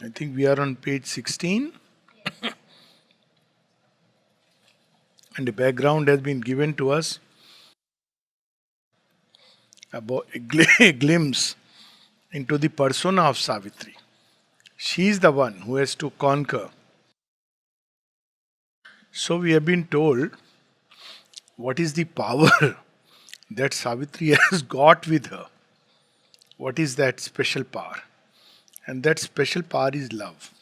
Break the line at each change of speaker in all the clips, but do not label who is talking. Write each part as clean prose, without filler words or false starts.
I think we are on page 16, and the background has been given to us about a glimpse into the persona of Savitri. She is the one who has to conquer. So we have been told what is the power that Savitri has got with her. What is that special power? And that special power is love.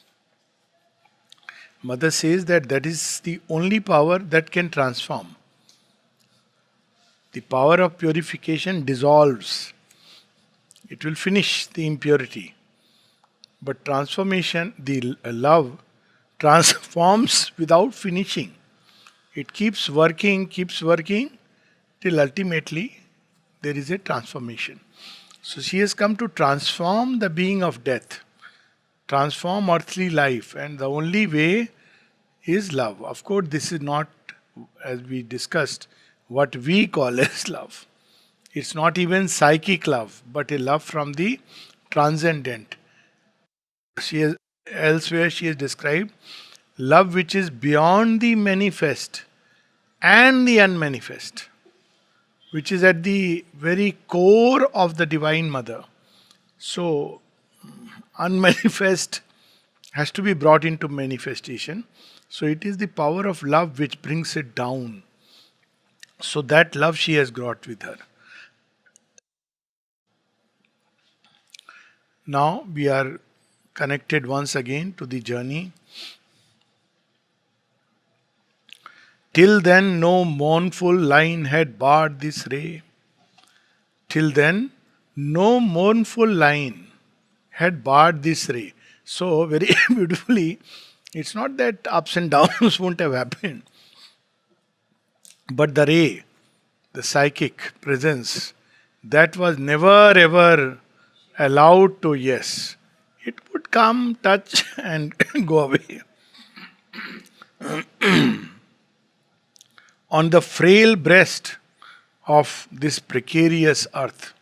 Mother says that that is the only power that can transform. The power of purification dissolves, it will finish the impurity. But transformation, the love, transforms without finishing. It keeps working till ultimately there is a transformation. So she has come to transform the being of death, transform earthly life, and the only way is love. Of course, this is not, as we discussed, what we call as love. It's not even psychic love, but a love from the transcendent. She has, elsewhere she has described love which is beyond the manifest and the unmanifest, which is at the very core of the Divine Mother. So, unmanifest has to be brought into manifestation. So, it is the power of love which brings it down. So, that love she has brought with her. Now, we are connected once again to the journey. Till then, no mournful line had barred this ray. Till then, no mournful line had barred this ray. So, very beautifully, it's not that ups and downs won't have happened, but the ray, the psychic presence, that was never ever allowed to, yes. It would come, touch, and go away. On the frail breast of this precarious earth,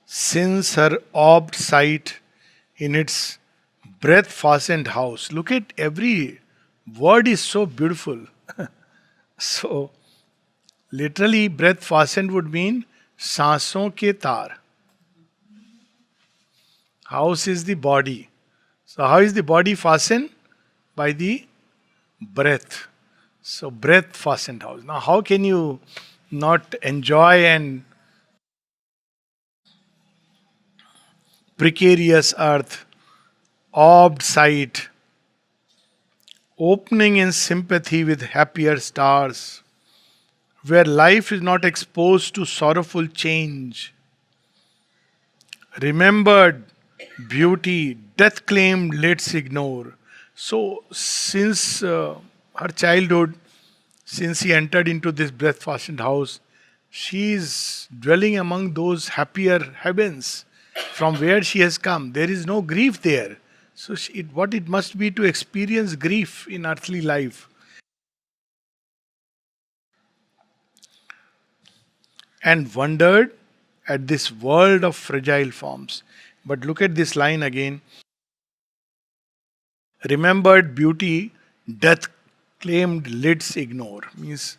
since her orbed sight in its breath fastened house. Look at every word is so beautiful. So, literally, breath fastened would mean सांसों के तार. House is the body. So, how is the body fastened? By the breath. So, breath fastened house. Now, how can you not enjoy and precarious earth, orbed sight, opening in sympathy with happier stars, where life is not exposed to sorrowful change? Remembered beauty, death claimed, let's ignore. So, since her childhood, since she entered into this breath fastened house, she is dwelling among those happier heavens from where she has come. There is no grief there. So, what it must be to experience grief in earthly life. And wondered at this world of fragile forms. But look at this line again. Remembered beauty, death claimed lids ignore. Means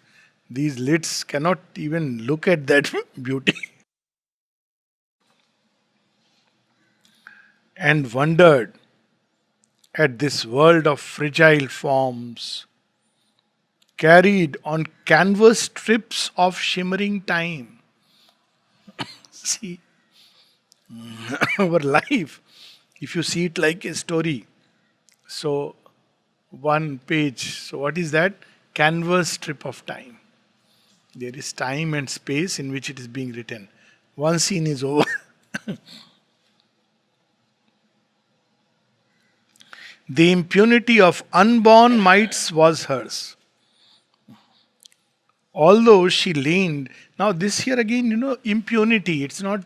these lids cannot even look at that beauty. And wondered at this world of fragile forms, carried on canvas strips of shimmering time. See, our life, if you see it like a story, so one page, so what is that? Canvas strip of time. There is time and space in which it is being written. One scene is over. The impunity of unborn mites was hers. Although she leaned, now this here again, impunity, it's not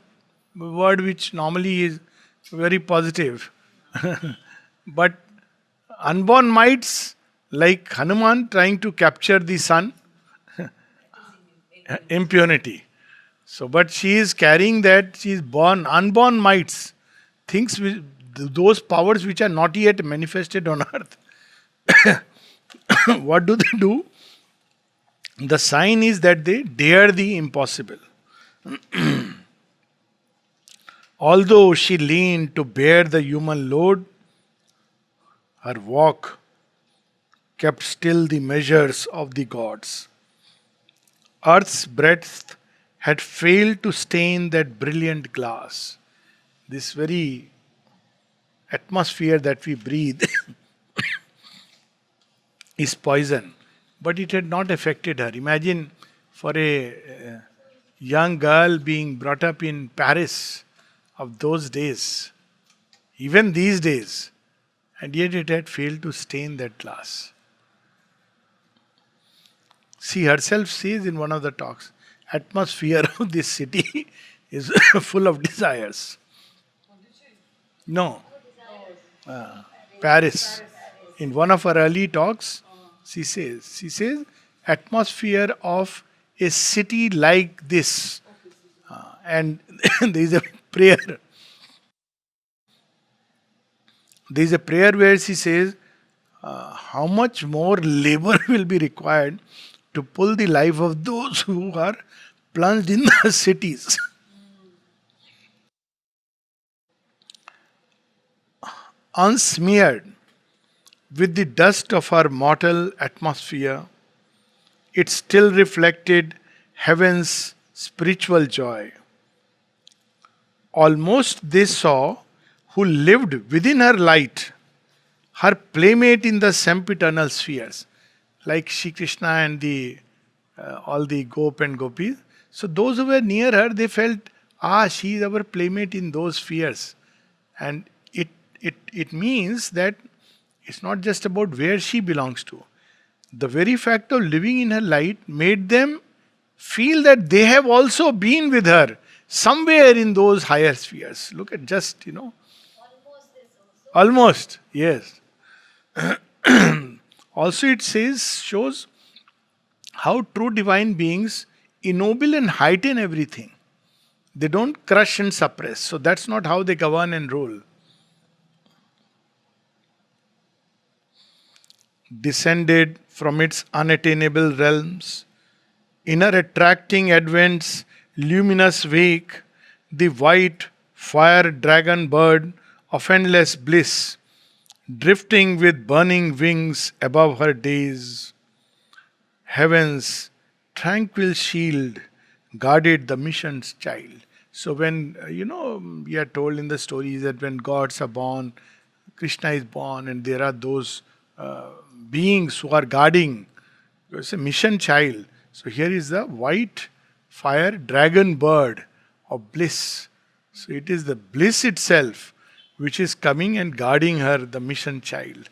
a word which normally is very positive. But unborn mites, like Hanuman trying to capture the sun, impunity. So, but she is carrying that, she is born, unborn mites. things those powers which are not yet manifested on earth. What do they do? The sign is that they dare the impossible. Although she leaned to bear the human load, her walk kept still the measures of the gods. Earth's breadth had failed to stain that brilliant glass. This very atmosphere that we breathe is poison, but it had not affected her. Imagine for a young girl being brought up in Paris of those days, even these days, and yet it had failed to stain that glass. She herself says in one of the talks, atmosphere of this city is full of desires. No, Paris. In one of her early talks, she says, atmosphere of a city like this. And there is a prayer. There is a prayer where she says, how much more labor will be required to pull the life of those who are plunged in the cities. Unsmeared with the dust of our mortal atmosphere, it still reflected heaven's spiritual joy. Almost they saw who lived within her light, her playmate in the sempiternal spheres, like Shri Krishna and the all the gop and gopis. So those who were near her, they felt, she is our playmate in those spheres, and it means that it's not just about where she belongs to. The very fact of living in her light made them feel that they have also been with her somewhere in those higher spheres. Look at just, almost, yes. Also, it shows how true divine beings ennoble and heighten everything. They don't crush and suppress. So that's not how they govern and rule. Descended from its unattainable realms, inner attracting advent's luminous wake, the white fire dragon bird of endless bliss, drifting with burning wings above her days. Heaven's tranquil shield guarded the mission's child. So when, we are told in the stories that when gods are born, Krishna is born, and there are those beings who are guarding. It's a mission child. So here is the white fire dragon bird of bliss. So it is the bliss itself which is coming and guarding her, the mission child.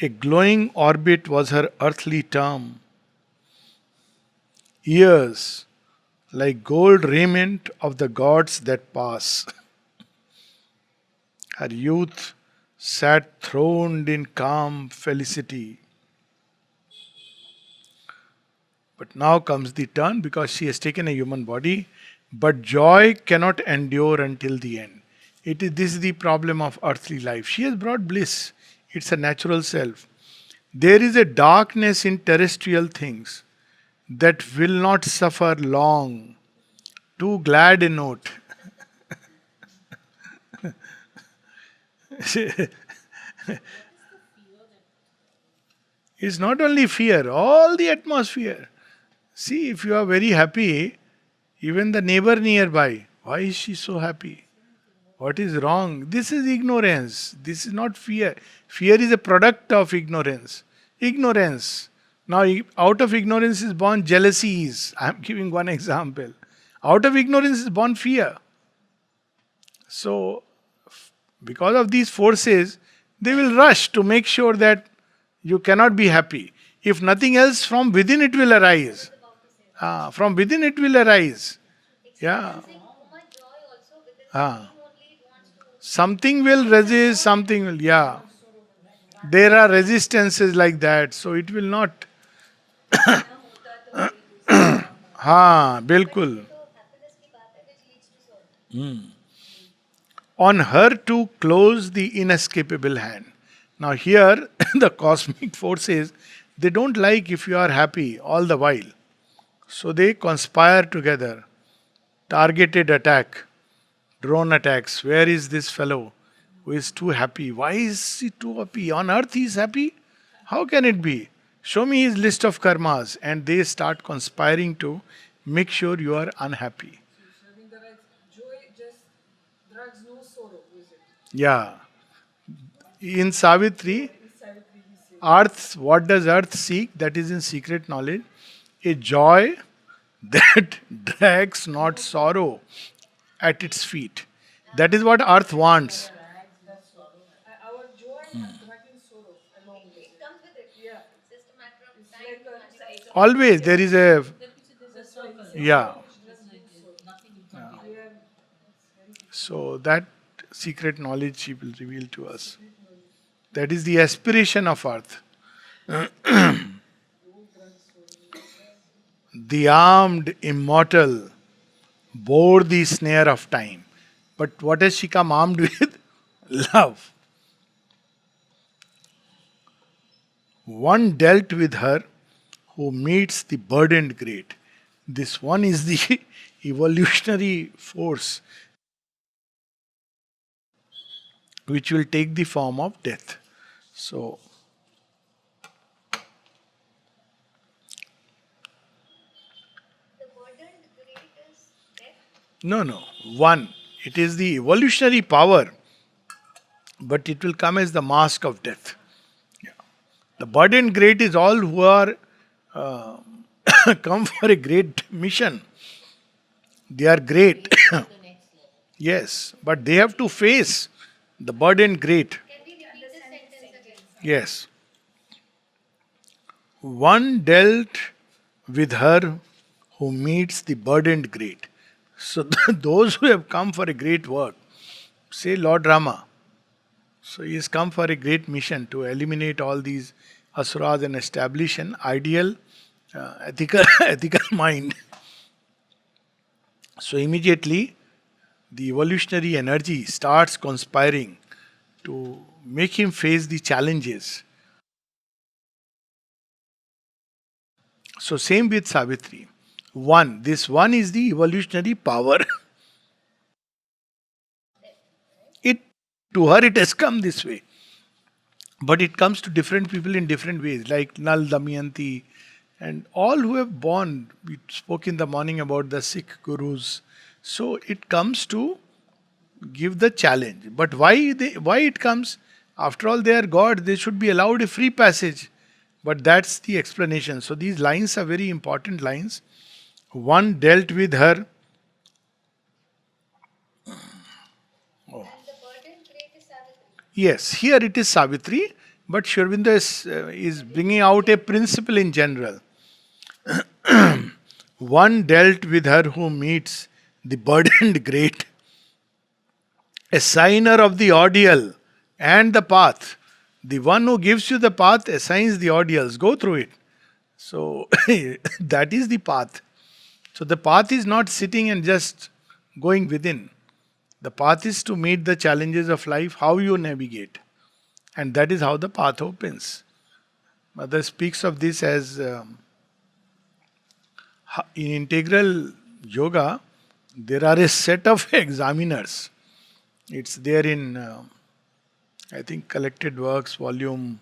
A glowing orbit was her earthly term. Years like gold raiment of the gods that pass. Her youth sat throned in calm felicity. But now comes the turn, because she has taken a human body. But joy cannot endure until the end. This is the problem of earthly life. She has brought bliss. It's a natural self. There is a darkness in terrestrial things that will not suffer long. Too glad a note. It's not only fear, all the atmosphere. See, if you are very happy, even the neighbor nearby, why is she so happy? What is wrong? This is ignorance. This is not fear. Fear is a product of ignorance. Ignorance. Now, out of ignorance is born jealousies. I am giving one example. Out of ignorance is born fear. So, because of these forces, they will rush to make sure that you cannot be happy. If nothing else, from within it will arise. From within it will arise. Yeah. Something will resist, something will, There are resistances like that, so it will not. हाँ बिल्कुल. On her to close the inescapable hand. Now, here, the cosmic forces, they don't like if you are happy all the while. So they conspire together. Targeted attack, drone attacks. Where is this fellow who is too happy? Why is he too happy? On earth he is happy? How can it be? Show me his list of karmas. And they start conspiring to make sure you are unhappy.
Having the right joy just drugs no sorrow, is it?
Yeah. In Savitri,
Is Savitri he says.
Earth, what does Earth seek? That is in secret knowledge. A joy that drags not sorrow at its feet. That is what Earth wants.
Our joy dragging sorrow along with it. Yeah. It's like a cycle.
Always there is a,
That's why he said
yeah.
we are
So that secret knowledge she will reveal to us. That is the aspiration of Earth. The armed immortal bore the snare of time. But what has she come armed with? Love. One dealt with her who meets the burdened great. This one is the evolutionary force which will take the form of death. So, no, no. One, it is the evolutionary power, but it will come as the mask of death. Yeah. The burdened great is all who are come for a great mission. They are great. Yes, but they have to face the burdened great. Yes. One dealt with her who meets the burdened great. So those who have come for a great work, say Lord Rama. So he has come for a great mission to eliminate all these asuras and establish an ideal, ethical, ethical mind. So immediately the evolutionary energy starts conspiring to make him face the challenges. So same with Savitri. One, this one is the evolutionary power. It to her it has come this way. But it comes to different people in different ways, like Nal Damayanti and all who have born. We spoke in the morning about the Sikh gurus. So it comes to give the challenge. But why it comes? After all, they are God, they should be allowed a free passage. But that's the explanation. So these lines are very important lines. One dealt with her. Yes, here it is Savitri, but Sri Aurobindo is bringing out a principle in general. One dealt with her who meets the burdened great, a signer of the ordeal and the path. The one who gives you the path assigns the ordeals. Go through it. So that is the path. So the path is not sitting and just going within. The path is to meet the challenges of life, how you navigate. And that is how the path opens. Mother speaks of this as in integral yoga, there are a set of examiners. It's there in, I think, Collected Works, volume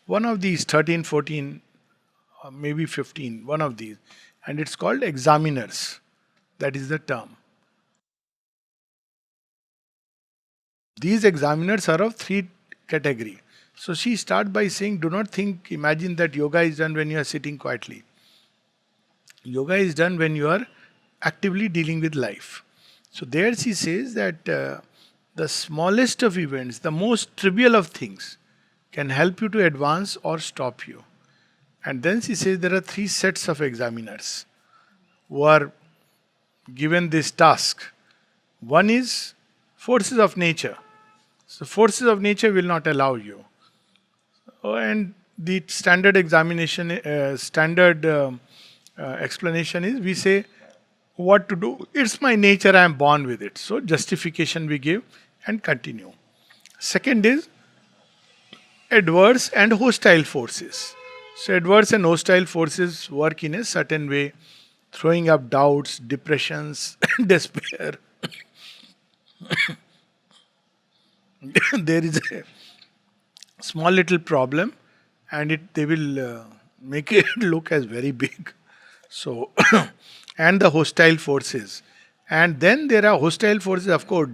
one of these, 13, 14, or maybe 15, one of these. And it's called examiners. That is the term. These examiners are of three category. So she starts by saying, do not think, imagine that yoga is done when you are sitting quietly. Yoga is done when you are actively dealing with life. So there she says that the smallest of events, the most trivial of things, can help you to advance or stop you. And then she says there are three sets of examiners who are given this task. One is forces of nature. So forces of nature will not allow you. And the standard examination, standard explanation is we say what to do. It's my nature, I am born with it. So justification we give and continue. Second is adverse and hostile forces. So adverse and hostile forces work in a certain way, throwing up doubts, depressions, despair. There is a small little problem, and they will make it look as very big. So, and the hostile forces, and then there are hostile forces, of course,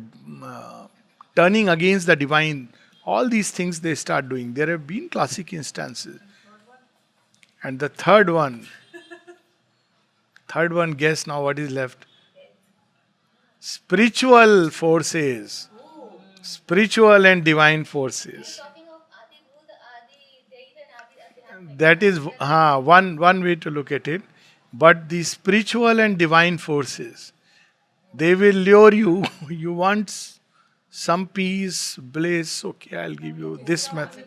turning against the divine. All these things they start doing. There have been classic instances, and the third one. Guess now what is left? Spiritual forces, spiritual and divine forces. That is one way to look at it. But the spiritual and divine forces, they will lure you. You want some peace, bliss. Okay, I'll give you this method.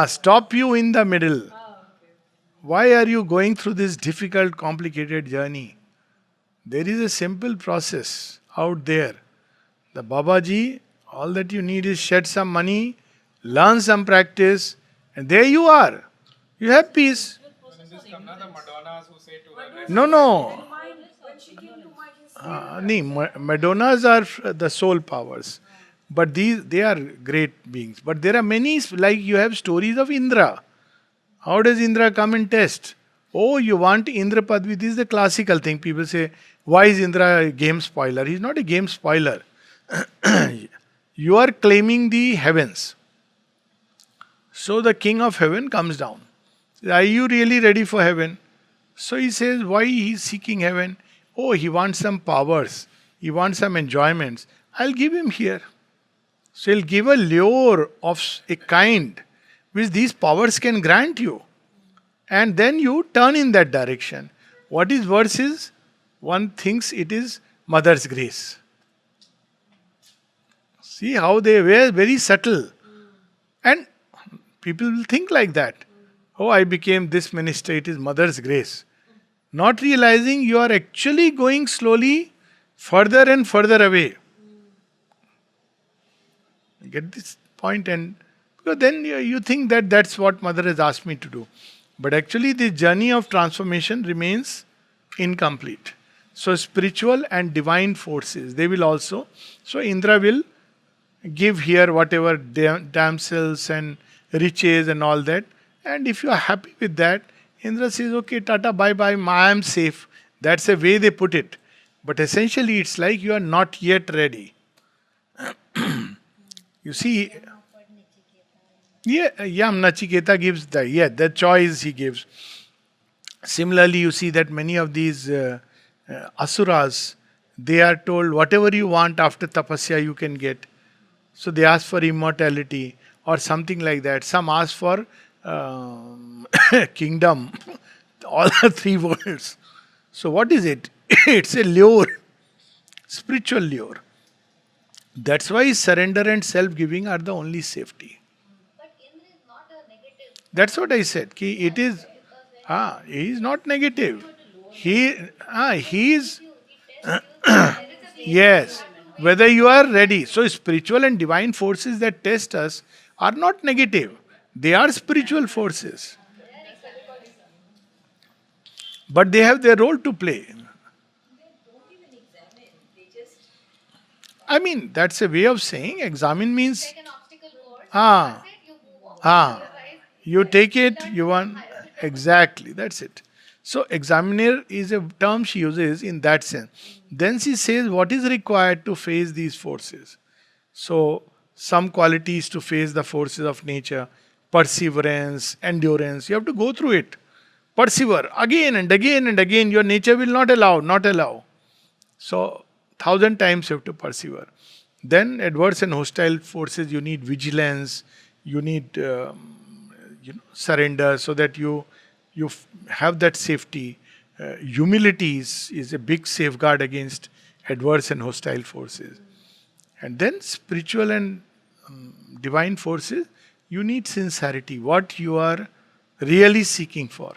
Stop you in the middle. Why are you going through this difficult, complicated journey? There is a simple process out there. The Babaji, all that you need is shed some money, learn some practice, and there you are. You have peace.
The Madonnas who say to her,
No.
When she came to mind,
Madonnas are the soul powers. But they are great beings. But there are many, like you have stories of Indra. How does Indra come and test? Oh, you want Indra Padvi? This is the classical thing. People say, why is Indra a game spoiler? He's not a game spoiler. You are claiming the heavens. So the king of heaven comes down. Are you really ready for heaven? So he says, why he is seeking heaven? Oh, he wants some powers. He wants some enjoyments. I'll give him here. So he'll give a lure of a kind which these powers can grant you. And then you turn in that direction. What is worse is, one thinks it is mother's grace. See how they were very subtle. And people will think like that. Oh, I became this minister, it is mother's grace. Not realizing you are actually going slowly further and further away. Get this point, and because then you think that that's what mother has asked me to do. But actually the journey of transformation remains incomplete. So spiritual and divine forces, they will also, so Indra will give here whatever damsels and riches and all that. And if you are happy with that, Indra says, okay, tata, bye bye, I am safe. That's the way they put it. But essentially it's like you are not yet ready. You see, Nachiketa gives the choice he gives. Similarly, you see that many of these asuras, they are told whatever you want after tapasya you can get. So they ask for immortality or something like that. Some ask for kingdom, all the three worlds. So what is it? It's a lure, spiritual lure. That's why surrender and self-giving are the only safety.
But Indra is not a negative.
That's what I said. Ki it is. He is not negative. He is. Yes. Whether you are ready. So spiritual and divine forces that test us are not negative. They are spiritual forces. But they have their role to play. I mean, that's a way of saying examine means
Like an obstacle course.
Ah.
That's it, you move on.
Ah.
Otherwise,
you take it, you want exactly, that's it. So examiner is a term she uses in that sense. Then she says what is required to face these forces. So some qualities to face the forces of nature, perseverance, endurance. You have to go through it. Persevere again and again and again. Your nature will not allow. So 1,000 times you have to persevere. Then adverse and hostile forces, you need vigilance, you need surrender, so that you have that safety. Humility is a big safeguard against adverse and hostile forces. And then spiritual and divine forces, you need sincerity, what you are really seeking for.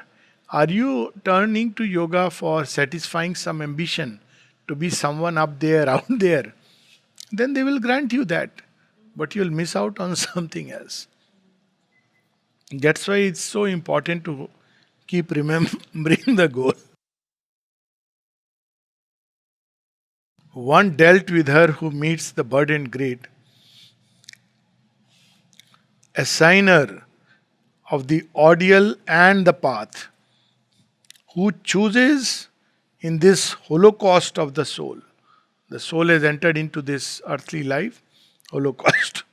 Are you turning to yoga for satisfying some ambition to be someone up there, out there? Then they will grant you that. But you'll miss out on something else. That's why it's so important to keep remembering the goal. One dealt with her who meets the burden great, assigner of the ordeal and the path, who chooses in this holocaust of the soul. The soul has entered into this earthly life, holocaust.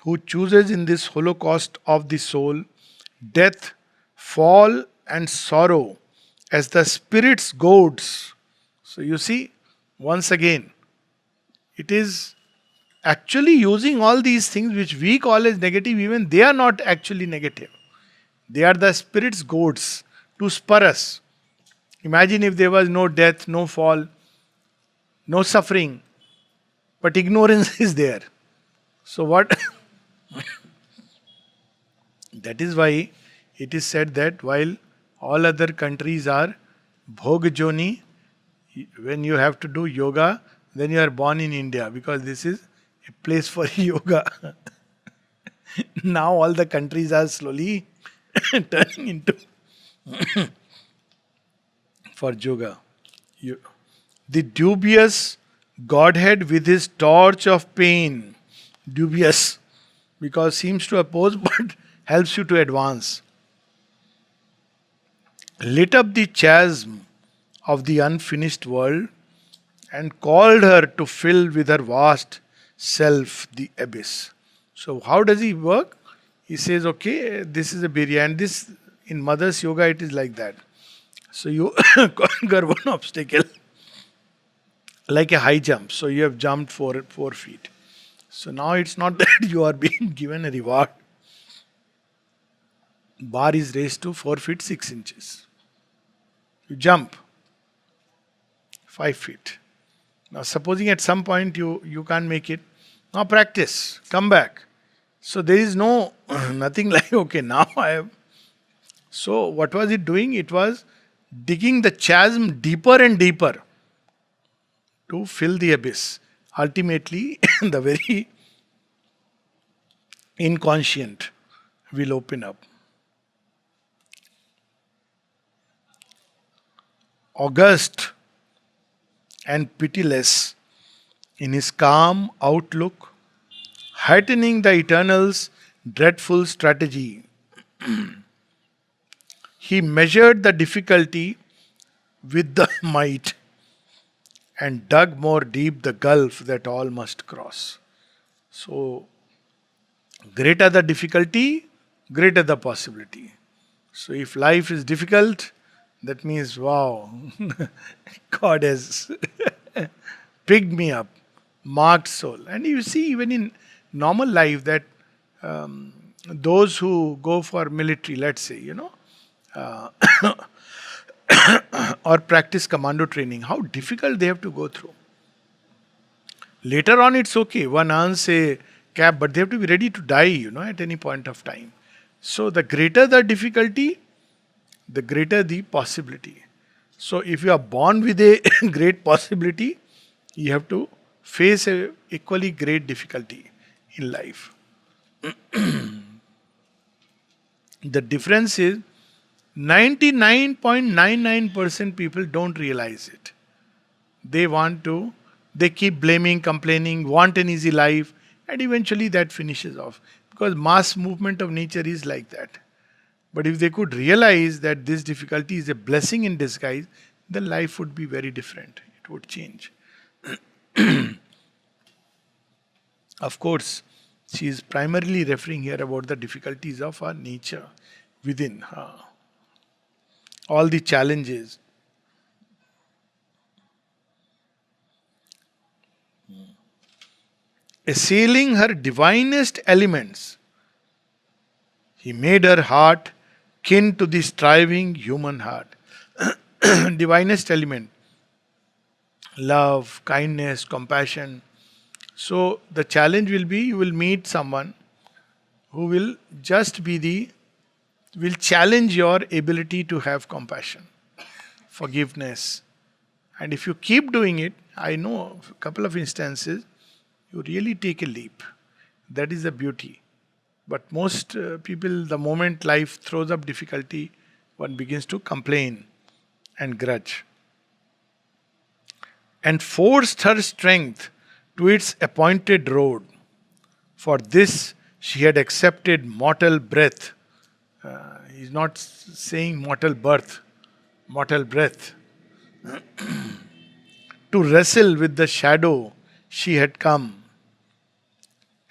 Who chooses in this holocaust of the soul death, fall, and sorrow as the spirit's goads. So you see, once again, it is actually using all these things which we call as negative, even they are not actually negative. They are the spirit's goads to spur us. Imagine if there was no death, no fall, no suffering, but ignorance is there. So what? That is why it is said that while all other countries are Bhog Joni, when you have to do yoga, then you are born in India because this is a place for yoga. Now all the countries are slowly turning into for yoga. The dubious Godhead with his torch of pain, dubious because seems to oppose but helps you to advance, lit up the chasm of the unfinished world and called her to fill with her vast self the abyss. So, how does he work? He says, okay, this is a birya, and this in Mother's Yoga it is like that. So, you conquer one obstacle like a high jump. So, you have jumped 4 feet. So, now it's not that you are being given a reward. Bar is raised to 4 feet 6 inches. You jump 5 feet. Now, supposing at some point you can't make it, now practice, come back. So there is no nothing like okay now I have. So what was it doing? It was digging the chasm deeper and deeper to fill the abyss. Ultimately, the very inconscient will open up. August and pitiless in his calm outlook, heightening the eternal's dreadful strategy. He measured the difficulty with the might and dug more deep the gulf that all must cross. So, greater the difficulty, greater the possibility. So, if life is difficult, that means, wow, God has picked me up, marked soul. And you see, even in normal life, that those who go for military, let's say, uh, or practice commando training, how difficult they have to go through. Later on, it's okay. One earns a cap, but they have to be ready to die, at any point of time. So, the greater the difficulty, the greater the possibility. So, if you are born with a great possibility, you have to face a equally great difficulty in life. The difference is 99.99% people don't realize it. They keep blaming, complaining, want an easy life, and eventually that finishes off. Because mass movement of nature is like that. But if they could realize that this difficulty is a blessing in disguise, then life would be very different. It would change. Of course, she is primarily referring here about the difficulties of our nature within her. All the challenges. Assailing her divinest elements, he made her heart kin to the striving human heart. Divinest element. Love, kindness, compassion. So the challenge will be you will meet someone who will just be the will challenge your ability to have compassion, forgiveness. And if you keep doing it, I know a couple of instances, you really take a leap. That is the beauty. But most people, the moment life throws up difficulty, one begins to complain and grudge. And forced her strength to its appointed road. For this she had accepted mortal breath. He's not saying mortal birth, mortal breath. To wrestle with the shadow she had come,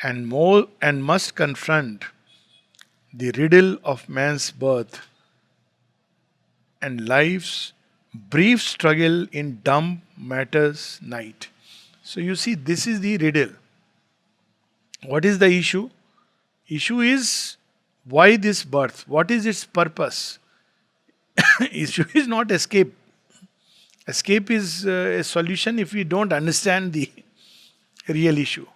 and must confront the riddle of man's birth and life's brief struggle in dumb matter's night. So you see, this is the riddle. What is the issue? Issue is why this birth? What is its purpose? Issue is not escape. Escape is a solution if we don't understand the real issue.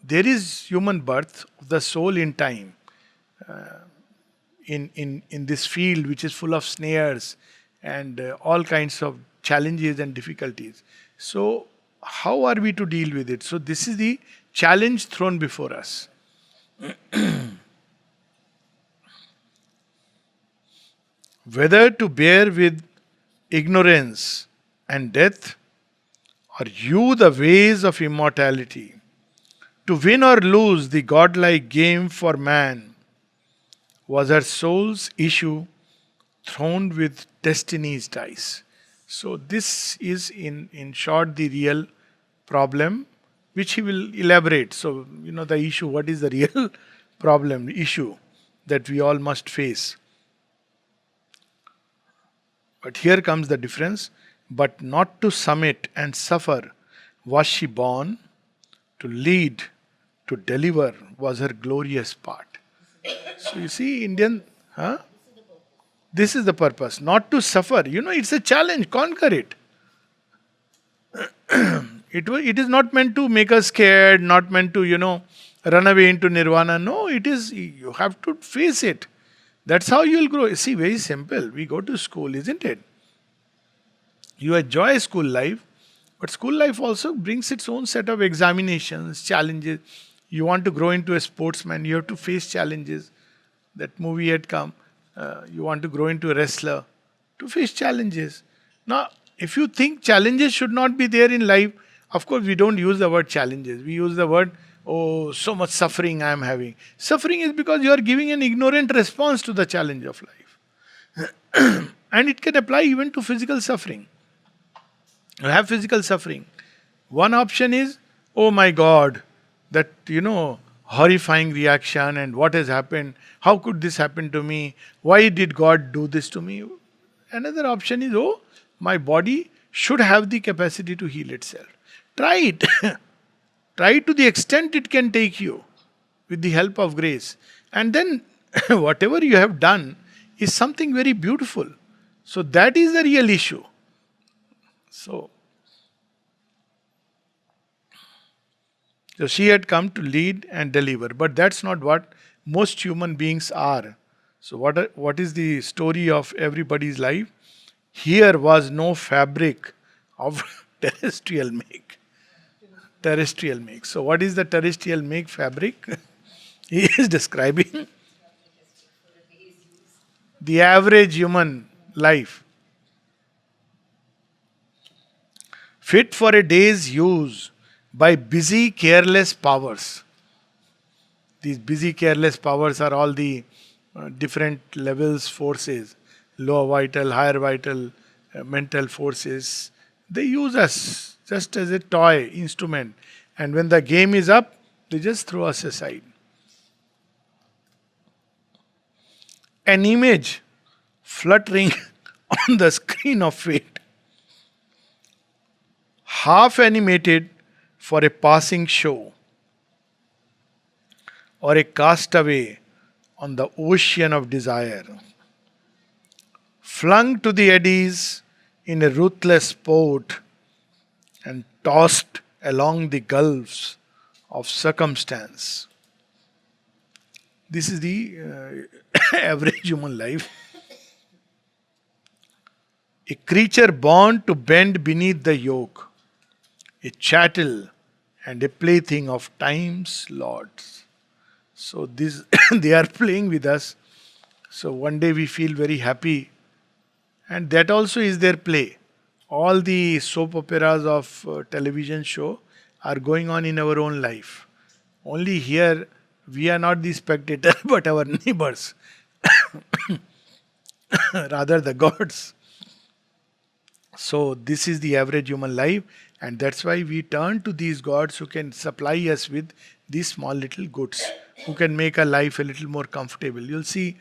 There is human birth of the soul in time, in this field which is full of snares and all kinds of challenges and difficulties. So, how are we to deal with it? So, this is the challenge thrown before us. Whether to bear with ignorance and death, or hew the ways of immortality, to win or lose the godlike game for man, was her soul's issue thrown with destiny's dice. So, this is in short the real problem, which he will elaborate. So, the issue, what is the real problem, issue that we all must face. But here comes the difference. But not to summit and suffer was she born, to lead, to deliver was her glorious part. So you see, Indian, this is the purpose. Not to suffer. It's a challenge. Conquer it. It is not meant to make us scared, not meant to, run away into nirvana. No, it is, you have to face it. That's how you will grow. See, very simple. We go to school, isn't it? You enjoy school life, but school life also brings its own set of examinations, challenges. You want to grow into a sportsman, you have to face challenges. That movie had come. You want to grow into a wrestler, to face challenges. Now, if you think challenges should not be there in life, of course, we don't use the word challenges. We use the word, oh, so much suffering I am having. Suffering is because you are giving an ignorant response to the challenge of life. And it can apply even to physical suffering. You have physical suffering. One option is, oh my God, that, horrifying reaction and what has happened. How could this happen to me? Why did God do this to me? Another option is, oh, my body should have the capacity to heal itself. Try it. Try to the extent it can take you with the help of grace. And then whatever you have done is something very beautiful. So that is the real issue. So she had come to lead and deliver, but that's not what most human beings are. So what is the story of everybody's life? Here was no fabric of terrestrial make. Terrestrial make. So what is the terrestrial make fabric? He is describing the average human life. Fit for a day's use by busy, careless powers. These busy, careless powers are all the different levels, forces, lower vital, higher vital, mental forces. They use us just as a toy, instrument. And when the game is up, they just throw us aside. An image fluttering on the screen of fate, half animated for a passing show, or a castaway on the ocean of desire, flung to the eddies in a ruthless sport and tossed along the gulfs of circumstance. This is the average human life. A creature born to bend beneath the yoke, a chattel and a plaything of time's lords. So this they are playing with us. So one day we feel very happy, and that also is their play. All the soap operas of television show are going on in our own life. Only here we are not the spectator, but our neighbors, rather the gods. So this is the average human life, and that's why we turn to these gods who can supply us with these small little goods, who can make our life a little more comfortable. You'll see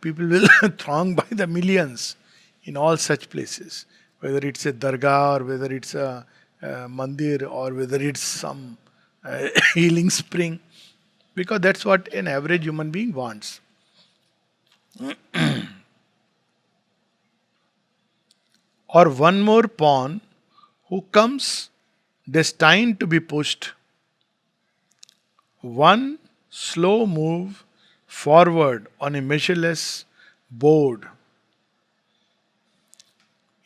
people will throng by the millions in all such places, whether it's a dargah or whether it's a mandir or whether it's some healing spring, because that's what an average human being wants. Or one more pawn who comes destined to be pushed. One slow move forward on a measureless board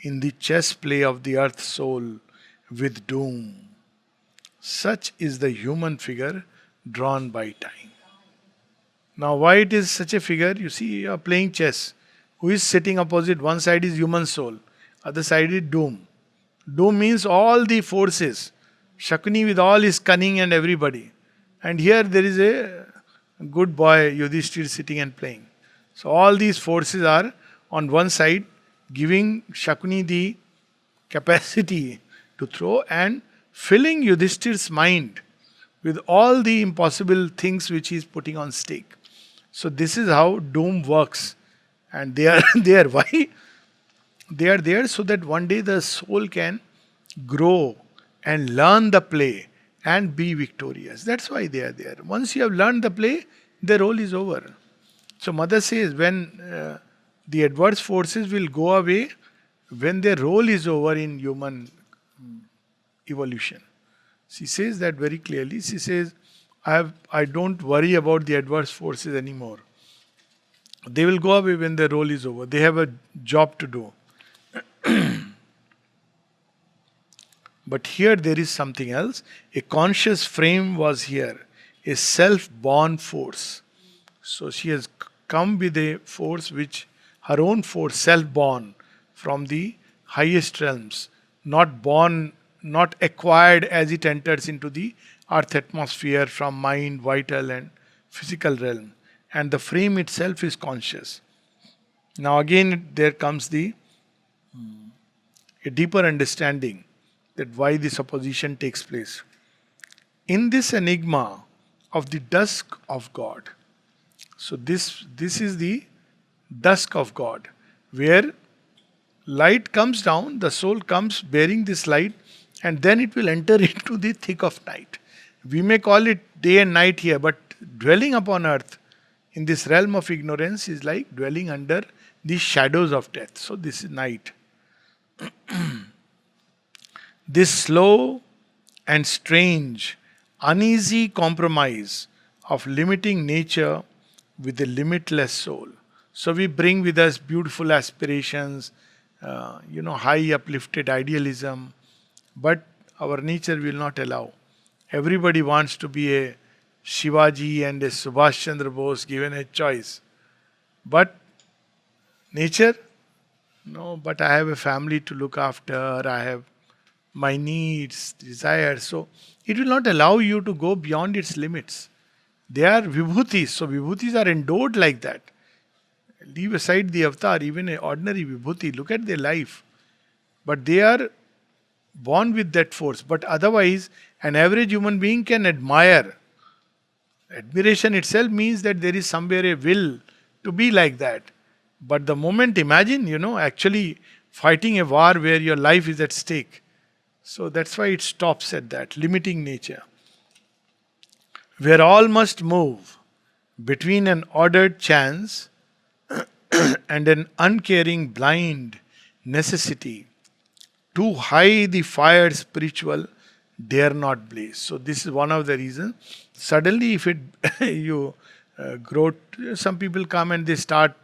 in the chess play of the earth soul with doom. Such is the human figure drawn by time. Now, why it is such a figure? You see, you are playing chess. Who is sitting opposite? One side is human soul, other side is doom. Doom means all the forces. Shakuni with all his cunning and everybody. And here there is a good boy, Yudhishthir, sitting and playing. So all these forces are on one side, giving Shakuni the capacity to throw and filling Yudhishthir's mind with all the impossible things which he is putting on stake. So this is how doom works. And they are there. Why? They are there so that one day the soul can grow and learn the play and be victorious. That's why they are there. Once you have learned the play, the role is over. So Mother says when the adverse forces will go away when their role is over in human evolution. She says that very clearly. She says, I don't worry about the adverse forces anymore. They will go away when their role is over. They have a job to do. But here there is something else. A conscious frame was here, a self-born force. So she has come with a force which, her own force, self-born from the highest realms, not born, not acquired as it enters into the earth atmosphere from mind, vital and physical realm. And the frame itself is conscious. Now again there comes a deeper understanding that why this opposition takes place. In this enigma of the dusk of God, so this is the dusk of God, where light comes down, the soul comes bearing this light, and then it will enter into the thick of night. We may call it day and night here, but dwelling upon earth in this realm of ignorance is like dwelling under the shadows of death. So this is night. This slow and strange, uneasy compromise of limiting nature with the limitless soul. So we bring with us beautiful aspirations, high uplifted idealism, but our nature will not allow. Everybody wants to be a Shivaji and a Subhash Chandra Bose given a choice. But nature, no, but I have a family to look after, I have my needs, desires. So it will not allow you to go beyond its limits. They are vibhutis, so vibhutis are endowed like that. Leave aside the avatar, even an ordinary vibhuti, look at their life. But they are born with that force. But otherwise, an average human being can admire. Admiration itself means that there is somewhere a will to be like that. But the moment, imagine, actually fighting a war where your life is at stake. So that's why it stops at that, limiting nature. Where all must move between an ordered chance and an uncaring blind necessity. Too high the fire spiritual dare not blaze. So this is one of the reasons. Suddenly if you growth. Some people come and they start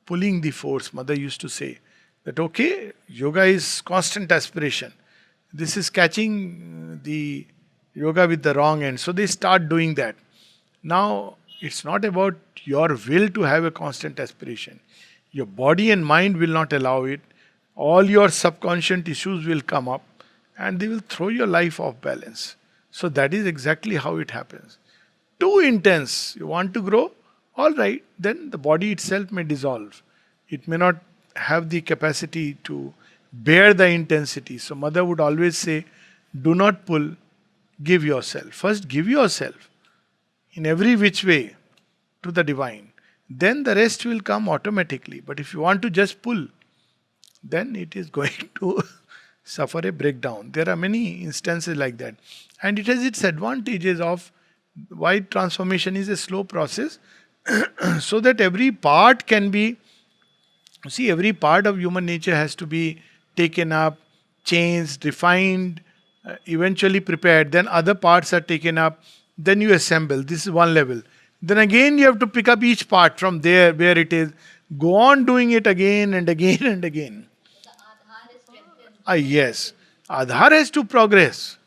pulling the force. Mother used to say that, okay, yoga is constant aspiration. This is catching the yoga with the wrong end. So they start doing that. Now, it's not about your will to have a constant aspiration. Your body and mind will not allow it. All your subconscious issues will come up and they will throw your life off balance. So that is exactly how it happens. Too intense, you want to grow, all right, then the body itself may dissolve. It may not have the capacity to bear the intensity. So, mother would always say, do not pull, give yourself. First, give yourself in every which way to the divine. Then the rest will come automatically. But if you want to just pull, then it is going to suffer a breakdown. There are many instances like that. And it has its advantages of why transformation is a slow process, so that every part can be, see, every part of human nature has to be taken up, changed, refined, eventually prepared. Then other parts are taken up, then you assemble. This is one level. Then again you have to pick up each part from there where it is. Go on doing it again and again and again.
The Aadhaar is strengthened.
Yes. Aadhar has to progress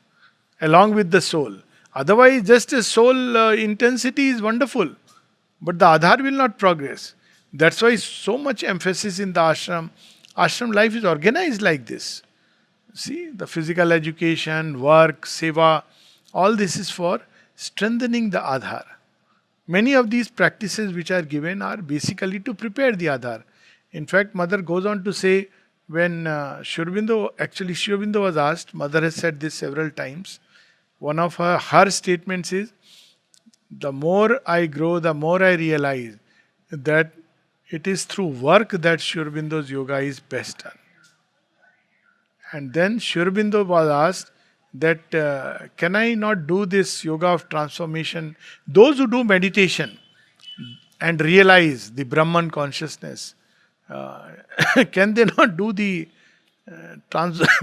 along with the soul. Otherwise, just a soul intensity is wonderful, but the Aadhar will not progress. That's why so much emphasis in the ashram. Ashram life is organized like this. See, the physical education, work, seva, all this is for strengthening the Aadhar. Many of these practices which are given are basically to prepare the Aadhar. In fact, mother goes on to say, when Sri Aurobindo was asked, mother has said this several times, one of her statements is, the more I grow, the more I realize that it is through work that Sri Aurobindo's yoga is best done. And then Sri Aurobindo was asked that, can I not do this yoga of transformation? Those who do meditation and realize the Brahman consciousness, can they not do the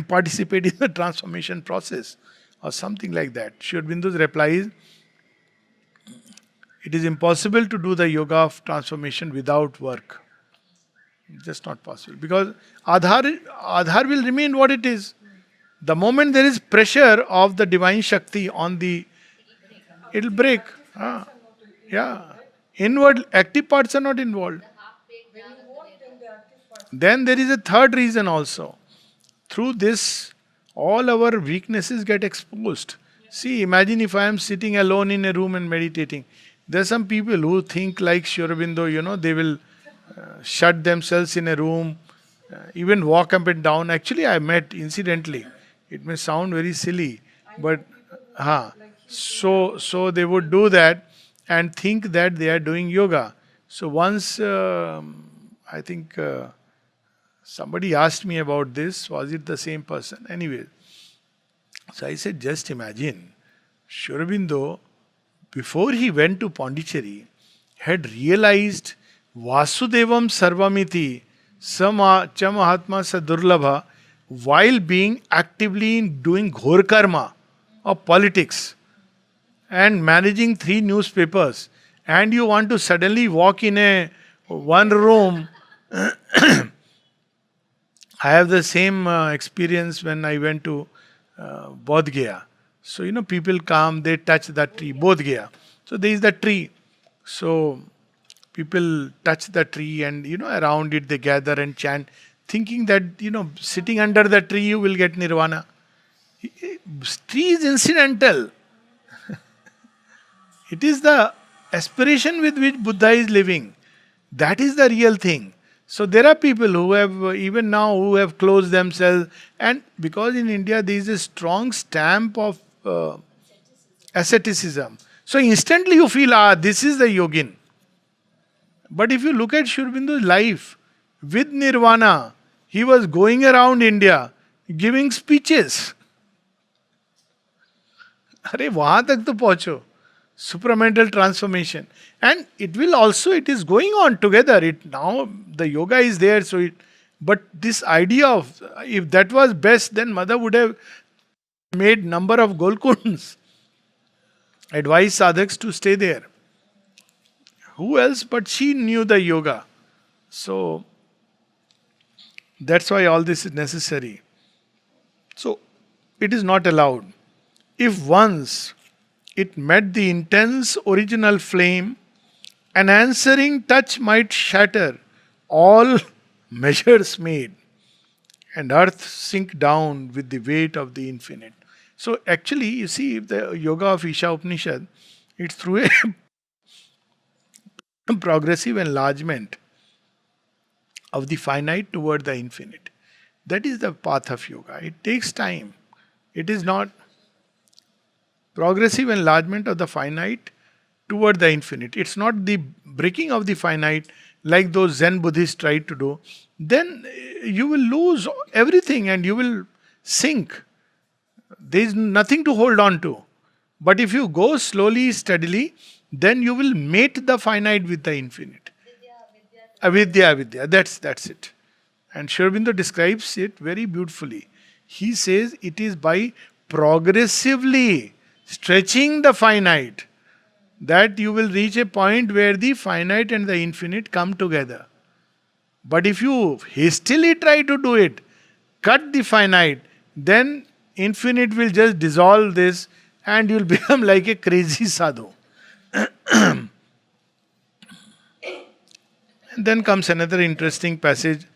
participate in the transformation process or something like that? Sri Aurobindo's reply is, it is impossible to do the yoga of transformation without work. Just not possible. Because Aadhar will remain what it is. The moment there is pressure of the divine Shakti on the, it will break. Yeah. Inward, active parts are not involved. Then there is a third reason also. Through this, all our weaknesses get exposed. See, imagine if I am sitting alone in a room and meditating. There are some people who think like Sri Aurobindo, they will shut themselves in a room, even walk up and down. Actually, I met incidentally. It may sound very silly, but so they would do that and think that they are doing yoga. So once, I think somebody asked me about this. Was it the same person? Anyway, so I said, just imagine, Sri Aurobindo, before he went to Pondicherry, had realized Vasudevam Sarvamiti Cha Mahatma Sa Durlabha while being actively doing ghor karma of politics and managing 3 newspapers. And you want to suddenly walk in a one room. I have the same experience when I went to Bodh Gaya. So, people come, they touch that tree, Bodh Gaya. So, there is that tree. So, people touch the tree and, around it they gather and chant, thinking that, sitting under the tree you will get nirvana. Tree is incidental. It is the aspiration with which Buddha is living. That is the real thing. So there are people who have, even now, who have closed themselves. And because in India there is a strong stamp of asceticism. So instantly you feel, this is the yogin. But if you look at Sri Aurobindo's life, with nirvana, he was going around India giving speeches. अरे वहां तक तो पहुंचो, supramental transformation, and it is going on together. Now the yoga is there, but this idea of, if that was best, then mother would have made number of Golkunds, advise sadhaks to stay there. Who else but she knew the yoga? So that's why all this is necessary. So it is not allowed. If once it met the intense original flame, an answering touch might shatter all measures made, and earth sink down with the weight of the infinite. So actually, you see, the yoga of Isha Upanishad, it's through a progressive enlargement of the finite toward the infinite. That is the path of yoga. It takes time. It is not progressive enlargement of the finite toward the infinite. It's not the breaking of the finite like those Zen Buddhists tried to do. Then you will lose everything and you will sink. There is nothing to hold on to. But if you go slowly, steadily, then you will mate the finite with the infinite. Avidya, that's it. And Sri Aurobindo describes it very beautifully. He says it is by progressively stretching the finite that you will reach a point where the finite and the infinite come together. But if you hastily try to do it, cut the finite, then infinite will just dissolve this and you'll become like a crazy sadhu. And then comes another interesting passage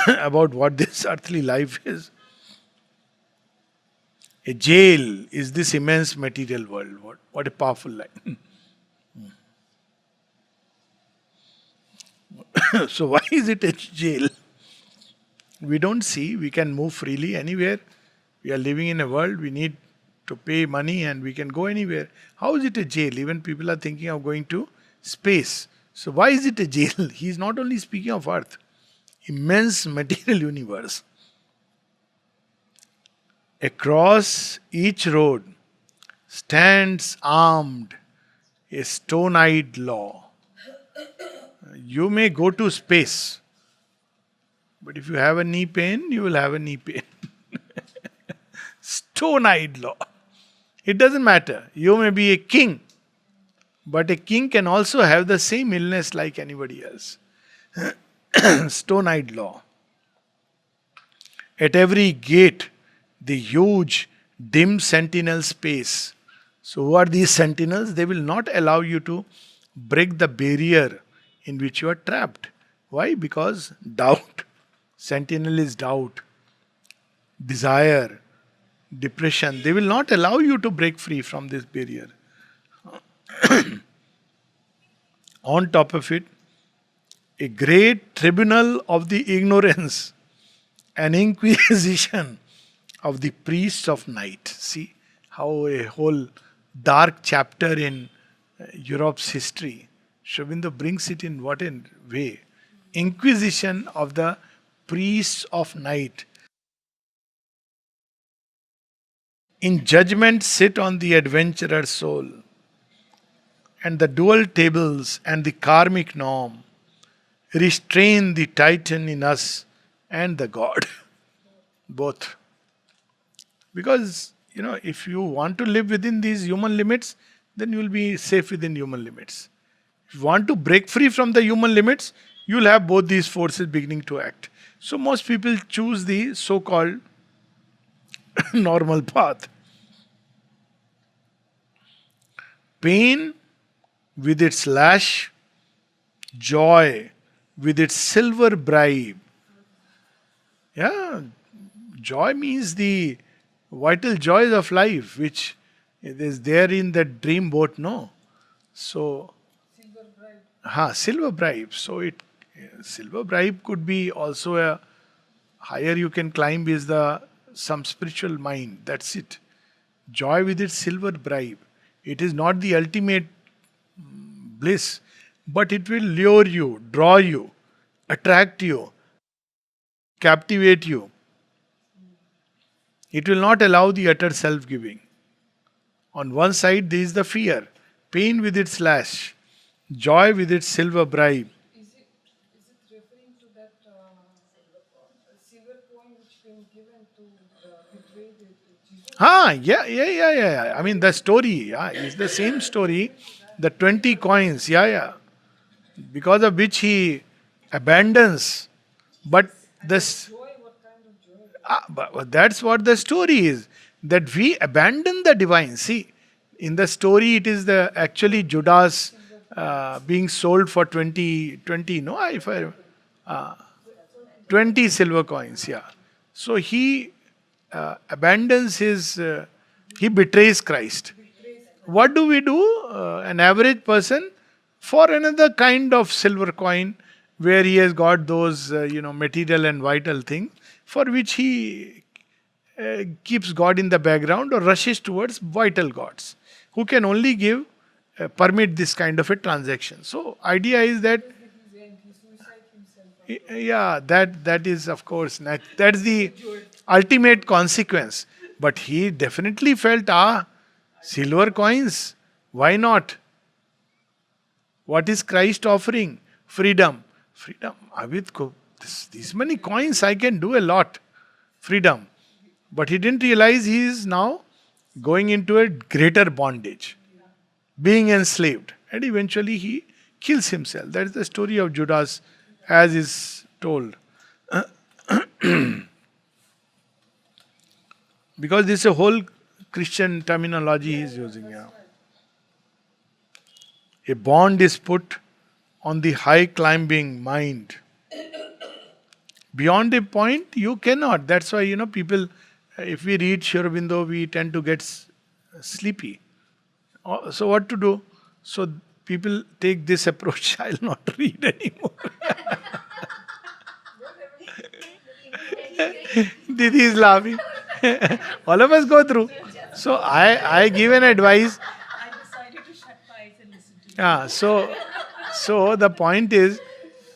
about what this earthly life is. A jail is this immense material world. What a powerful line. So why is it a jail? We don't see, we can move freely anywhere. We are living in a world, we need to pay money and we can go anywhere. How is it a jail? Even people are thinking of going to space. So why is it a jail? He is not only speaking of earth, immense material universe. Across each road stands armed a stone-eyed law. You may go to space, but if you have a knee pain, you will have a knee pain. Stone-eyed law. It doesn't matter. You may be a king, but a king can also have the same illness like anybody else. Stone-eyed law. At every gate, the huge, dim sentinel space. So, who are these sentinels? They will not allow you to break the barrier in which you are trapped. Why? Because doubt. Sentinel is doubt, desire, depression. They will not allow you to break free from this barrier. On top of it, a great tribunal of the ignorance, an inquisition of the priests of night. See how a whole dark chapter in Europe's history, Sri Aurobindo brings it in what a way. Inquisition of the priests of night. In judgment sit on the adventurer soul, and the dual tables and the karmic norm restrain the titan in us and the god. Both. Because, if you want to live within these human limits, then you will be safe within human limits. If you want to break free from the human limits, you will have both these forces beginning to act. So most people choose the so-called normal path. Pain with its lash, joy with its silver bribe. Yeah, joy means the vital joys of life, which is there in the dream boat, no? So, silver bribe. So silver bribe could be also a higher you can climb is the some spiritual mind. That's it. Joy with its silver bribe. It is not the ultimate bliss, but it will lure you, draw you, attract you, captivate you. It will not allow the utter self-giving. On one side there is the fear, pain with its lash, joy with its silver bribe.
Is it referring to that silver coin which been given to betray Jesus?
Yeah. I mean, the story, is the same story. The 20 coins, because of which he abandons. But this,
Joy, what kind of joy?
but that's what the story is. That we abandon the divine. See, in the story, it is the actually Judas being sold for 20 no, if I, 20 silver coins, yeah. So he abandons he betrays Christ. What do we do? An average person, for another kind of silver coin, where he has got those, material and vital things, for which he keeps God in the background or rushes towards vital gods, who can only permit this kind of a transaction. So, idea is that,
With his end, he suicide himself.
yeah, that is of course that's the ultimate consequence. But he definitely felt, silver coins, why not? What is Christ offering? Freedom. Freedom. These many coins, I can do a lot. Freedom. But he didn't realize he is now going into a greater bondage, being enslaved. And eventually he kills himself. That is the story of Judas as is told. Because this is a whole Christian terminology he is using. Yeah. A bond is put on the high climbing mind. Beyond a point, you cannot. That's why, people, if we read Sri Aurobindo, we tend to get sleepy. So, what to do? So, people take this approach, I'll not read anymore. Didi is laughing. All of us go through. So, I give an advice.
I decided to shut my eyes and listen to you.
Yeah, so the point is,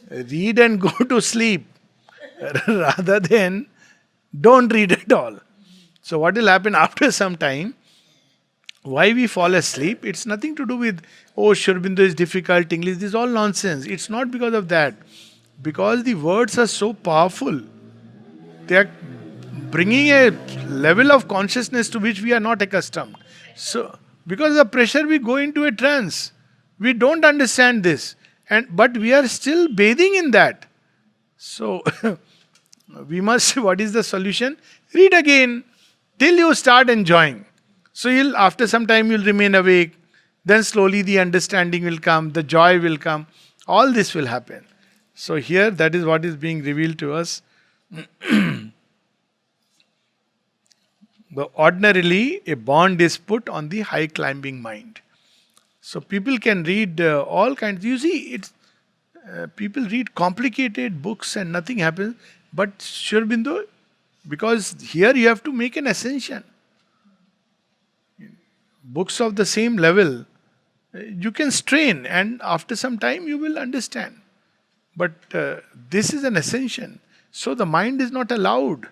read and go to sleep rather than don't read at all. So what will happen after some time? Why we fall asleep? It's nothing to do with, Sri Aurobindo is difficult, English. This is all nonsense. It's not because of that. Because the words are so powerful. They are bringing a level of consciousness to which we are not accustomed. So, because of the pressure, we go into a trance. We don't understand this, but we are still bathing in that. So, we must. What is the solution? Read again till you start enjoying. So, after some time you'll remain awake. Then slowly the understanding will come, the joy will come. All this will happen. So here, that is what is being revealed to us. But ordinarily, a bond is put on the high climbing mind. So people can read all kinds. You see, people read complicated books and nothing happens. But Sri Aurobindo, because here you have to make an ascension. Books of the same level, you can strain, and after some time you will understand. But this is an ascension. So the mind is not allowed.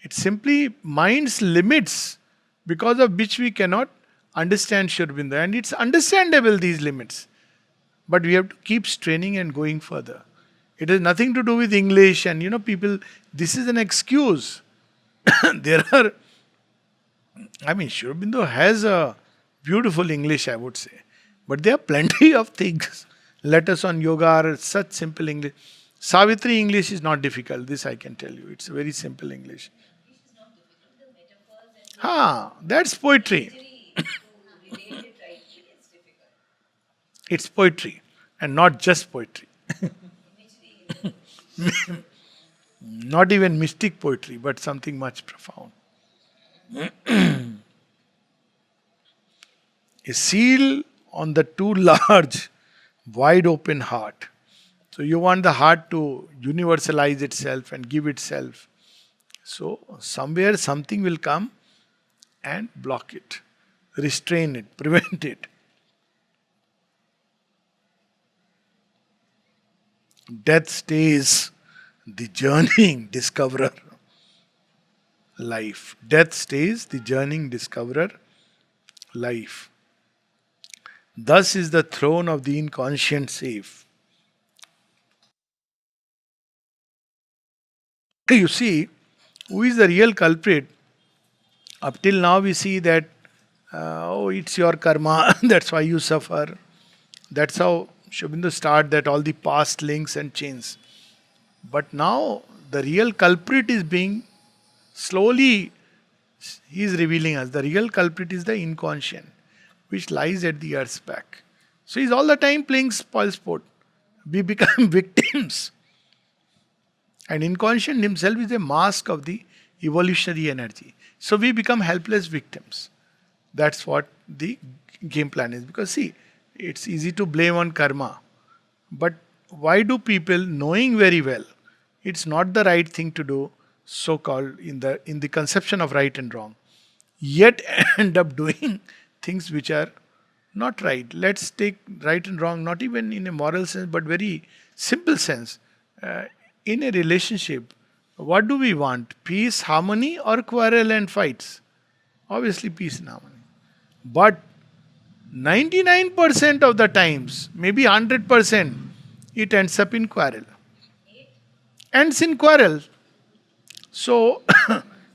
It's simply mind's limits, because of which we cannot understand Sri Aurobindo. And it's understandable, these limits. But we have to keep straining and going further. It has nothing to do with English and people, this is an excuse. Sri Aurobindo has a beautiful English, I would say. But there are plenty of things. Letters on yoga are such simple English. Savitri English is not difficult, this I can tell you. It's a very simple English. That's poetry. It's poetry, and not just poetry. Not even mystic poetry, but something much profound. A seal on the too large, wide open heart. So you want the heart to universalize itself and give itself. So somewhere something will come and block it, restrain it, prevent it. Death stays the journeying discoverer. Life. Death stays the journeying discoverer. Life. Thus is the throne of the inconscient safe. You see, who is the real culprit? Up till now we see that, it's your karma, that's why you suffer. That's how Shobindu started that all the past links and chains. But now the real culprit is being slowly, he is revealing us. The real culprit is the inconscient, which lies at the earth's back. So he's all the time playing spoil sport. We become victims. And inconscient himself is a mask of the evolutionary energy. So we become helpless victims. That's what the game plan is. Because see, it's easy to blame on karma. But why do people, knowing very well it's not the right thing to do, so called in the conception of right and wrong, yet end up doing things which are not right? Let's take right and wrong, not even in a moral sense, but very simple sense. In a relationship, what do we want? Peace, harmony, or quarrel and fights? Obviously, peace and harmony. But 99% of the times, maybe 100%, it ends up in quarrel. Ends in quarrel. So,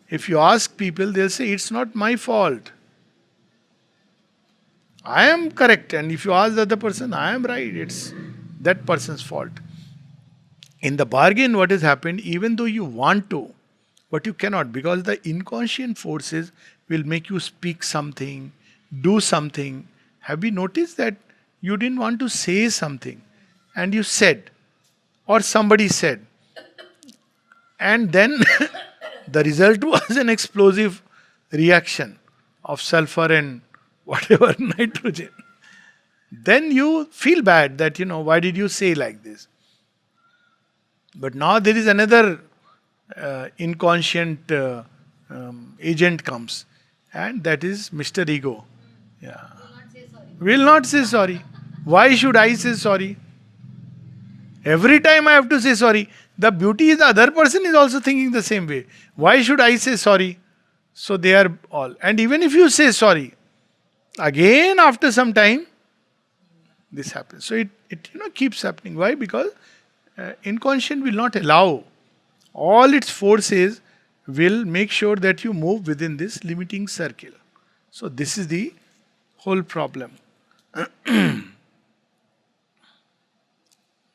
if you ask people, they'll say, it's not my fault. I am correct. And if you ask the other person, I am right. It's that person's fault. In the bargain, what has happened, even though you want to, but you cannot, because the inconscient forces will make you speak something, do something. Have you noticed that you didn't want to say something and you said, or somebody said, and then the result was an explosive reaction of sulfur and whatever nitrogen. Then you feel bad that, why did you say like this? But now there is another inconscient agent comes, and that is Mr. Ego. Yeah. Will not say sorry. Why should I say sorry? Every time I have to say sorry. The beauty is the other person is also thinking the same way. Why should I say sorry? So they are all. And even if you say sorry, again after some time, this happens. So it keeps happening. Why? Because inconscient will not allow. All its forces will make sure that you move within this limiting circle. So this is the whole problem.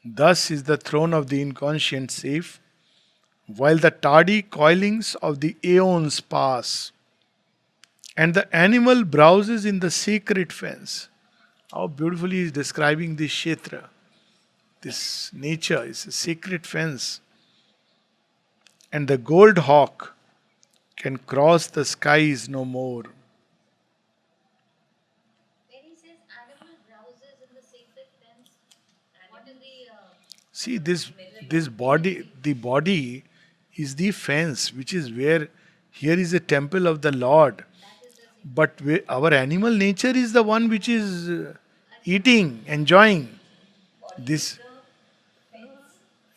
Thus is the throne of the inconscient safe, while the tardy coilings of the aeons pass, and the animal browses in the sacred fence. How beautifully he is describing this Kshetra. This nature is a sacred fence. And the gold hawk can cross the skies no more.
When he says animal browses in the sacred fence, what is the
See, this body, the body is the fence, which is where here is a temple of the Lord. But our animal nature is the one which is eating, enjoying. This.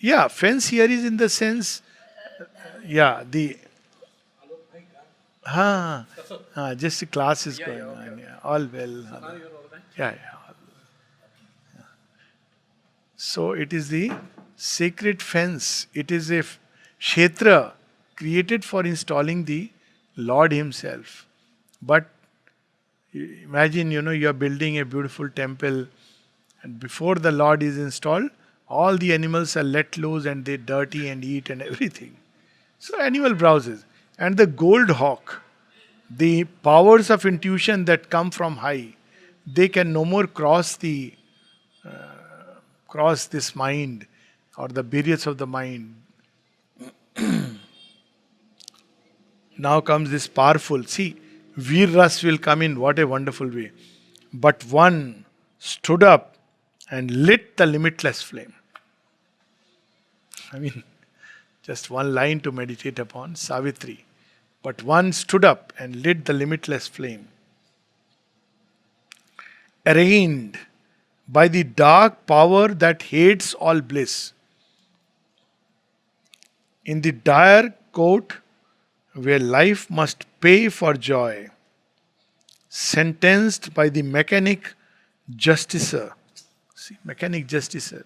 Yeah, fence here is in the sense, just the class is going on. Yeah, all well. Yeah. So it is the sacred fence. It is a kshetra created for installing the Lord Himself. But imagine, you are building a beautiful temple, and before the Lord is installed, all the animals are let loose and they dirty and eat and everything. So animal browses. And the gold hawk, the powers of intuition that come from high, they can no more cross this mind or the barriers of the mind. Now comes this powerful. See, Veer Ras will come in what a wonderful way. But one stood up and lit the limitless flame. I mean, just one line to meditate upon, Savitri. But one stood up and lit the limitless flame. Arraigned by the dark power that hates all bliss. In the dire court where life must pay for joy. Sentenced by the mechanic justicer. See, mechanic justicer.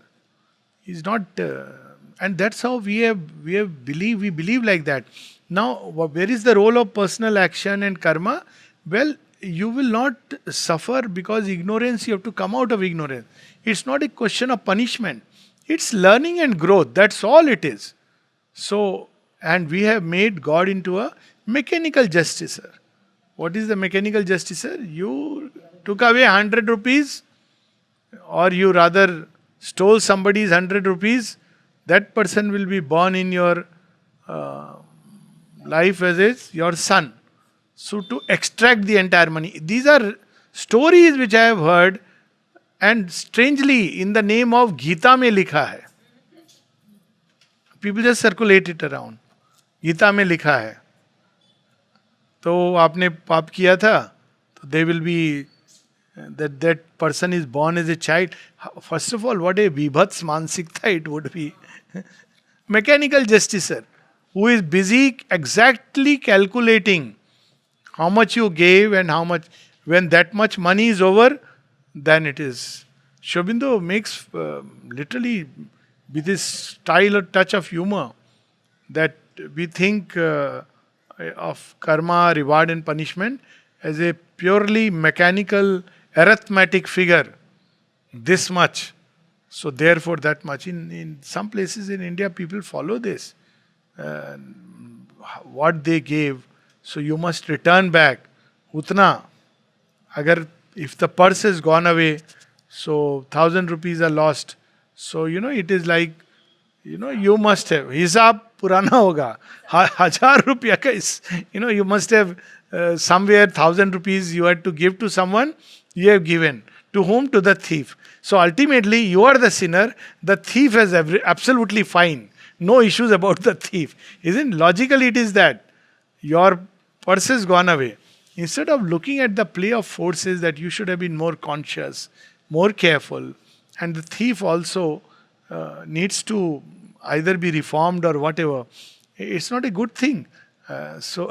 He's not... and that's how we believe like that. Now, where is the role of personal action and karma? Well, you will not suffer because ignorance, you have to come out of ignorance. It's not a question of punishment. It's learning and growth. That's all it is. So, and we have made God into a mechanical justicer. What is the mechanical justicer? You took away 100 rupees, or you rather stole somebody's 100 rupees, that person will be born in your life as your son. So to extract the entire money. These are stories which I have heard, and strangely in the name of Gita mein likha hai. People just circulate it around. Gita में लिखा है, तो आपने पाप किया था, तो they will be that person is born as a child. First of all, what a vibhats mansikta it would be. Mechanical justicer who is busy exactly calculating how much you gave and how much. When that much money is over, then it is. Sri Aurobindo makes literally with his style or touch of humor that we think of karma, reward and punishment as a purely mechanical arithmetic figure. This much. So therefore that much. In some places in India people follow this. What they gave, so you must return back. Utna. Agar if the purse has gone away, so 1,000 rupees are lost. So it is like, you must have. Hisab purana hoga. 1,000 rupiya ka is, you must have somewhere 1,000 rupees you had to give to someone, you have given. To whom? To the thief. So ultimately you are the sinner, the thief is absolutely fine. No issues about the thief. Isn't logically it is that your purse has gone away. Instead of looking at the play of forces, that you should have been more conscious, more careful, and the thief also needs to either be reformed or whatever. It's not a good thing. So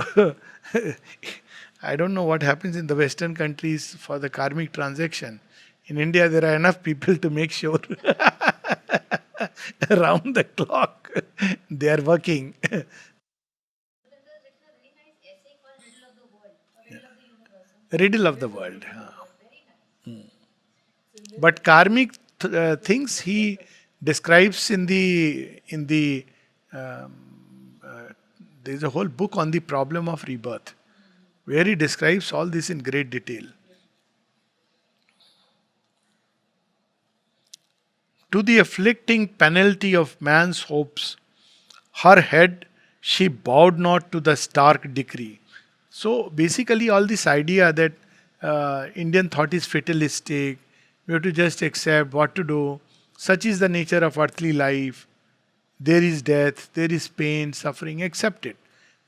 I don't know what happens in the Western countries for the karmic transaction. In India, there are enough people to make sure around the clock they are working.
There's written a very nice essay called Riddle of the World, or Riddle of the Universe.
Riddle of the world.
Very nice.
But karmic things he describes in the there is a whole book on the problem of rebirth, where he describes all this in great detail. To the afflicting penalty of man's hopes, her head she bowed not to the stark decree. So basically, all this idea that Indian thought is fatalistic, we have to just accept what to do. Such is the nature of earthly life. There is death, there is pain, suffering, accept it.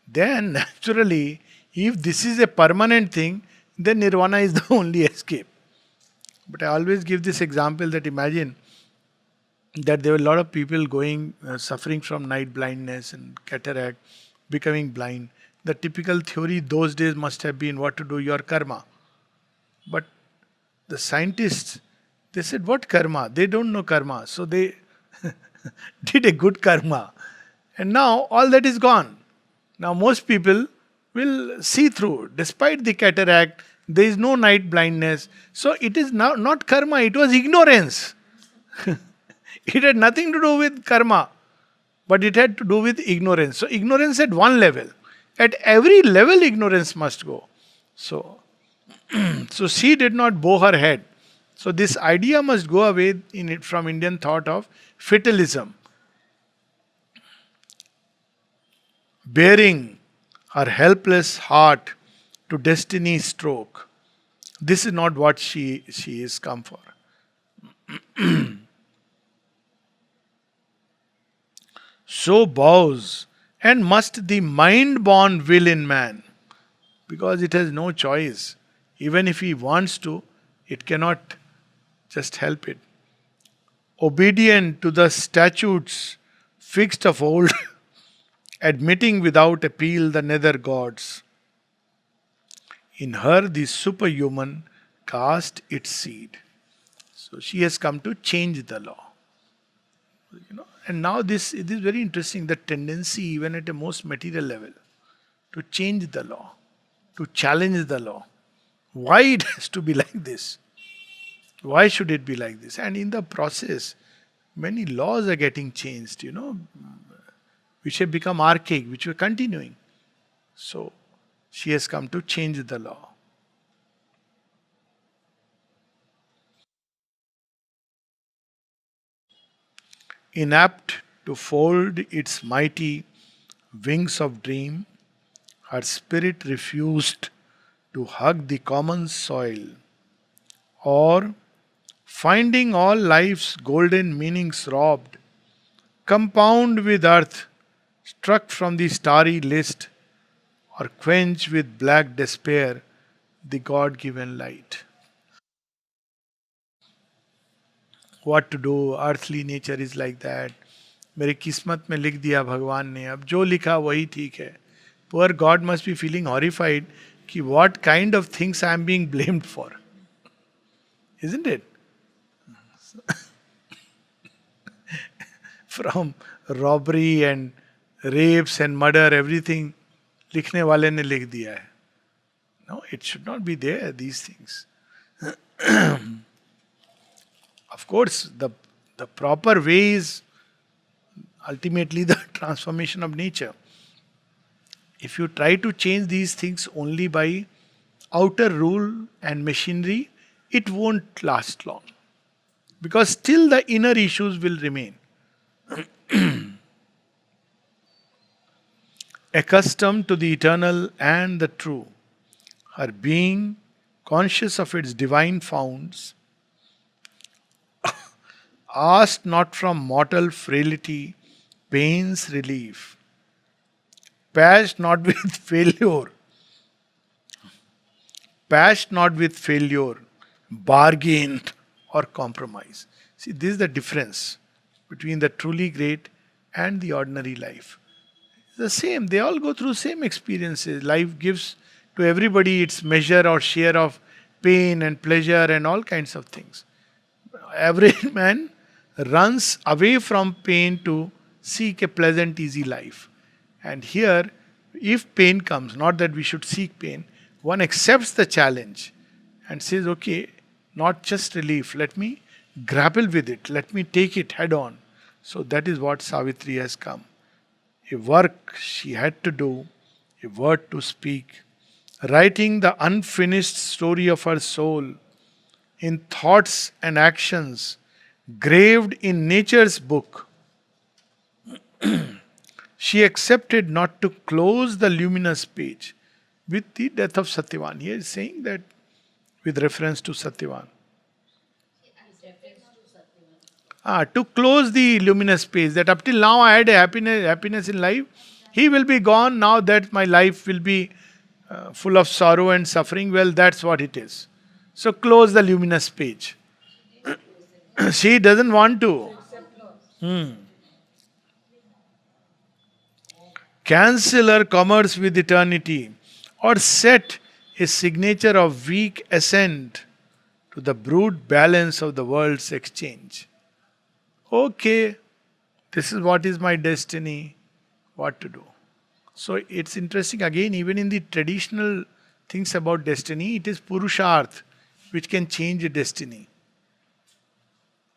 Then naturally, if this is a permanent thing, then nirvana is the only escape. But I always give this example that imagine that there were a lot of people going, suffering from night blindness and cataract, becoming blind. The typical theory those days must have been what to do, your karma. But the scientists, they said, what karma? They don't know karma. So they did a good karma. And now all that is gone. Now most people will see through. Despite the cataract, there is no night blindness. So it is now not karma, it was ignorance. It had nothing to do with karma, but it had to do with ignorance. So ignorance at one level. At every level ignorance must go. So, so she did not bow her head. So this idea must go away in it from Indian thought of fatalism. Bearing her helpless heart to destiny's stroke. This is not what she is come for. So bows, and must the mind-born will in man, because it has no choice. Even if he wants to, it cannot just help it. Obedient to the statutes fixed of old, admitting without appeal the nether gods. In her the superhuman cast its seed. So she has come to change the law. And now it is very interesting, the tendency even at a most material level to change the law, to challenge the law. Why it has to be like this? Why should it be like this? And in the process, many laws are getting changed, which have become archaic, which were continuing. So she has come to change the law. Inapt to fold its mighty wings of dream, her spirit refused to hug the common soil, or, finding all life's golden meanings robbed, compound with earth, struck from the starry list, or quench with black despair the God given light. What to do? Earthly nature is like that. मेरी किस्मत में लिख दिया भगवान ने, अब जो लिखा वही ठीक है. Poor God must be feeling horrified कि what kind of things I am being blamed for. Isn't it? From robbery and rapes and murder, everything लिखने वाले ने लिख दिया है. No, it should not be there, these things. Of course, the proper way is ultimately the transformation of nature. If you try to change these things only by outer rule and machinery, it won't last long. Because still the inner issues will remain. Accustomed to the eternal and the true, her being, conscious of its divine founds, asked not from mortal frailty pain's relief, patched not with failure, patched not with failure, bargained or compromise. See, this is the difference between the truly great and the ordinary life. The same, they all go through same experiences. Life gives to everybody its measure or share of pain and pleasure and all kinds of things. Average man runs away from pain to seek a pleasant, easy life. And here, if pain comes, not that we should seek pain, one accepts the challenge and says, okay, not just relief, let me grapple with it, let me take it head on. So that is what Savitri has come. A work she had to do, a word to speak, writing the unfinished story of her soul in thoughts and actions graved in nature's book. She accepted not to close the luminous page with the death of Satyavan. He is saying that with reference to Satyavan. To close the luminous page, that up till now I had a happiness in life. He will be gone now that my life will be full of sorrow and suffering. Well, that's what it is. So close the luminous page. She doesn't want to. Cancel her commerce with eternity, or set a signature of weak assent to the brute balance of the world's exchange. Okay, this is what is my destiny, what to do. So it's interesting again, even in the traditional things about destiny, it is Purusharth which can change a destiny.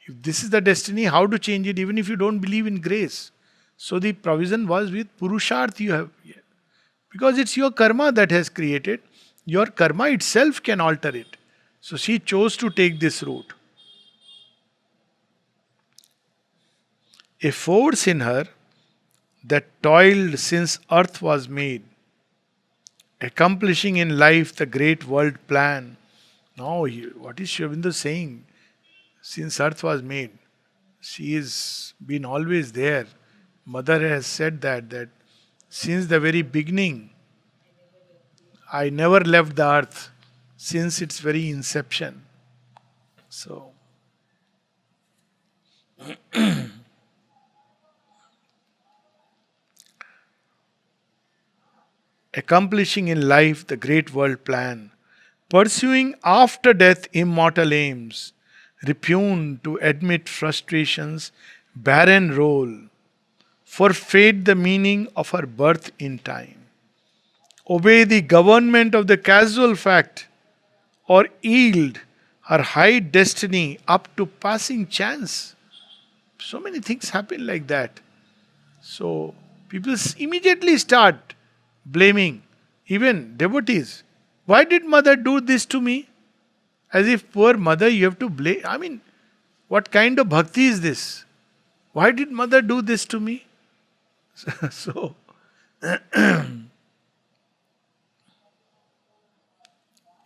If this is the destiny, how to change it, even if you don't believe in grace. So the provision was with Purusharth you have. Because it's your karma that has created. Your karma itself can alter it. So she chose to take this route. A force in her that toiled since earth was made, accomplishing in life the great world plan. Now, what is Sri Aurobindo saying? Since earth was made, she has been always there. Mother has said that since the very beginning, I never left the earth since its very inception. So, accomplishing in life the great world plan, pursuing after death immortal aims, repugned to admit frustration's barren role, forfeit the meaning of her birth in time, obey the government of the casual fact, or yield her high destiny up to passing chance. So many things happen like that. So people immediately start blaming even devotees. Why did mother do this to me? As if poor mother you have to blame. I mean, what kind of bhakti is this? Why did mother do this to me? So,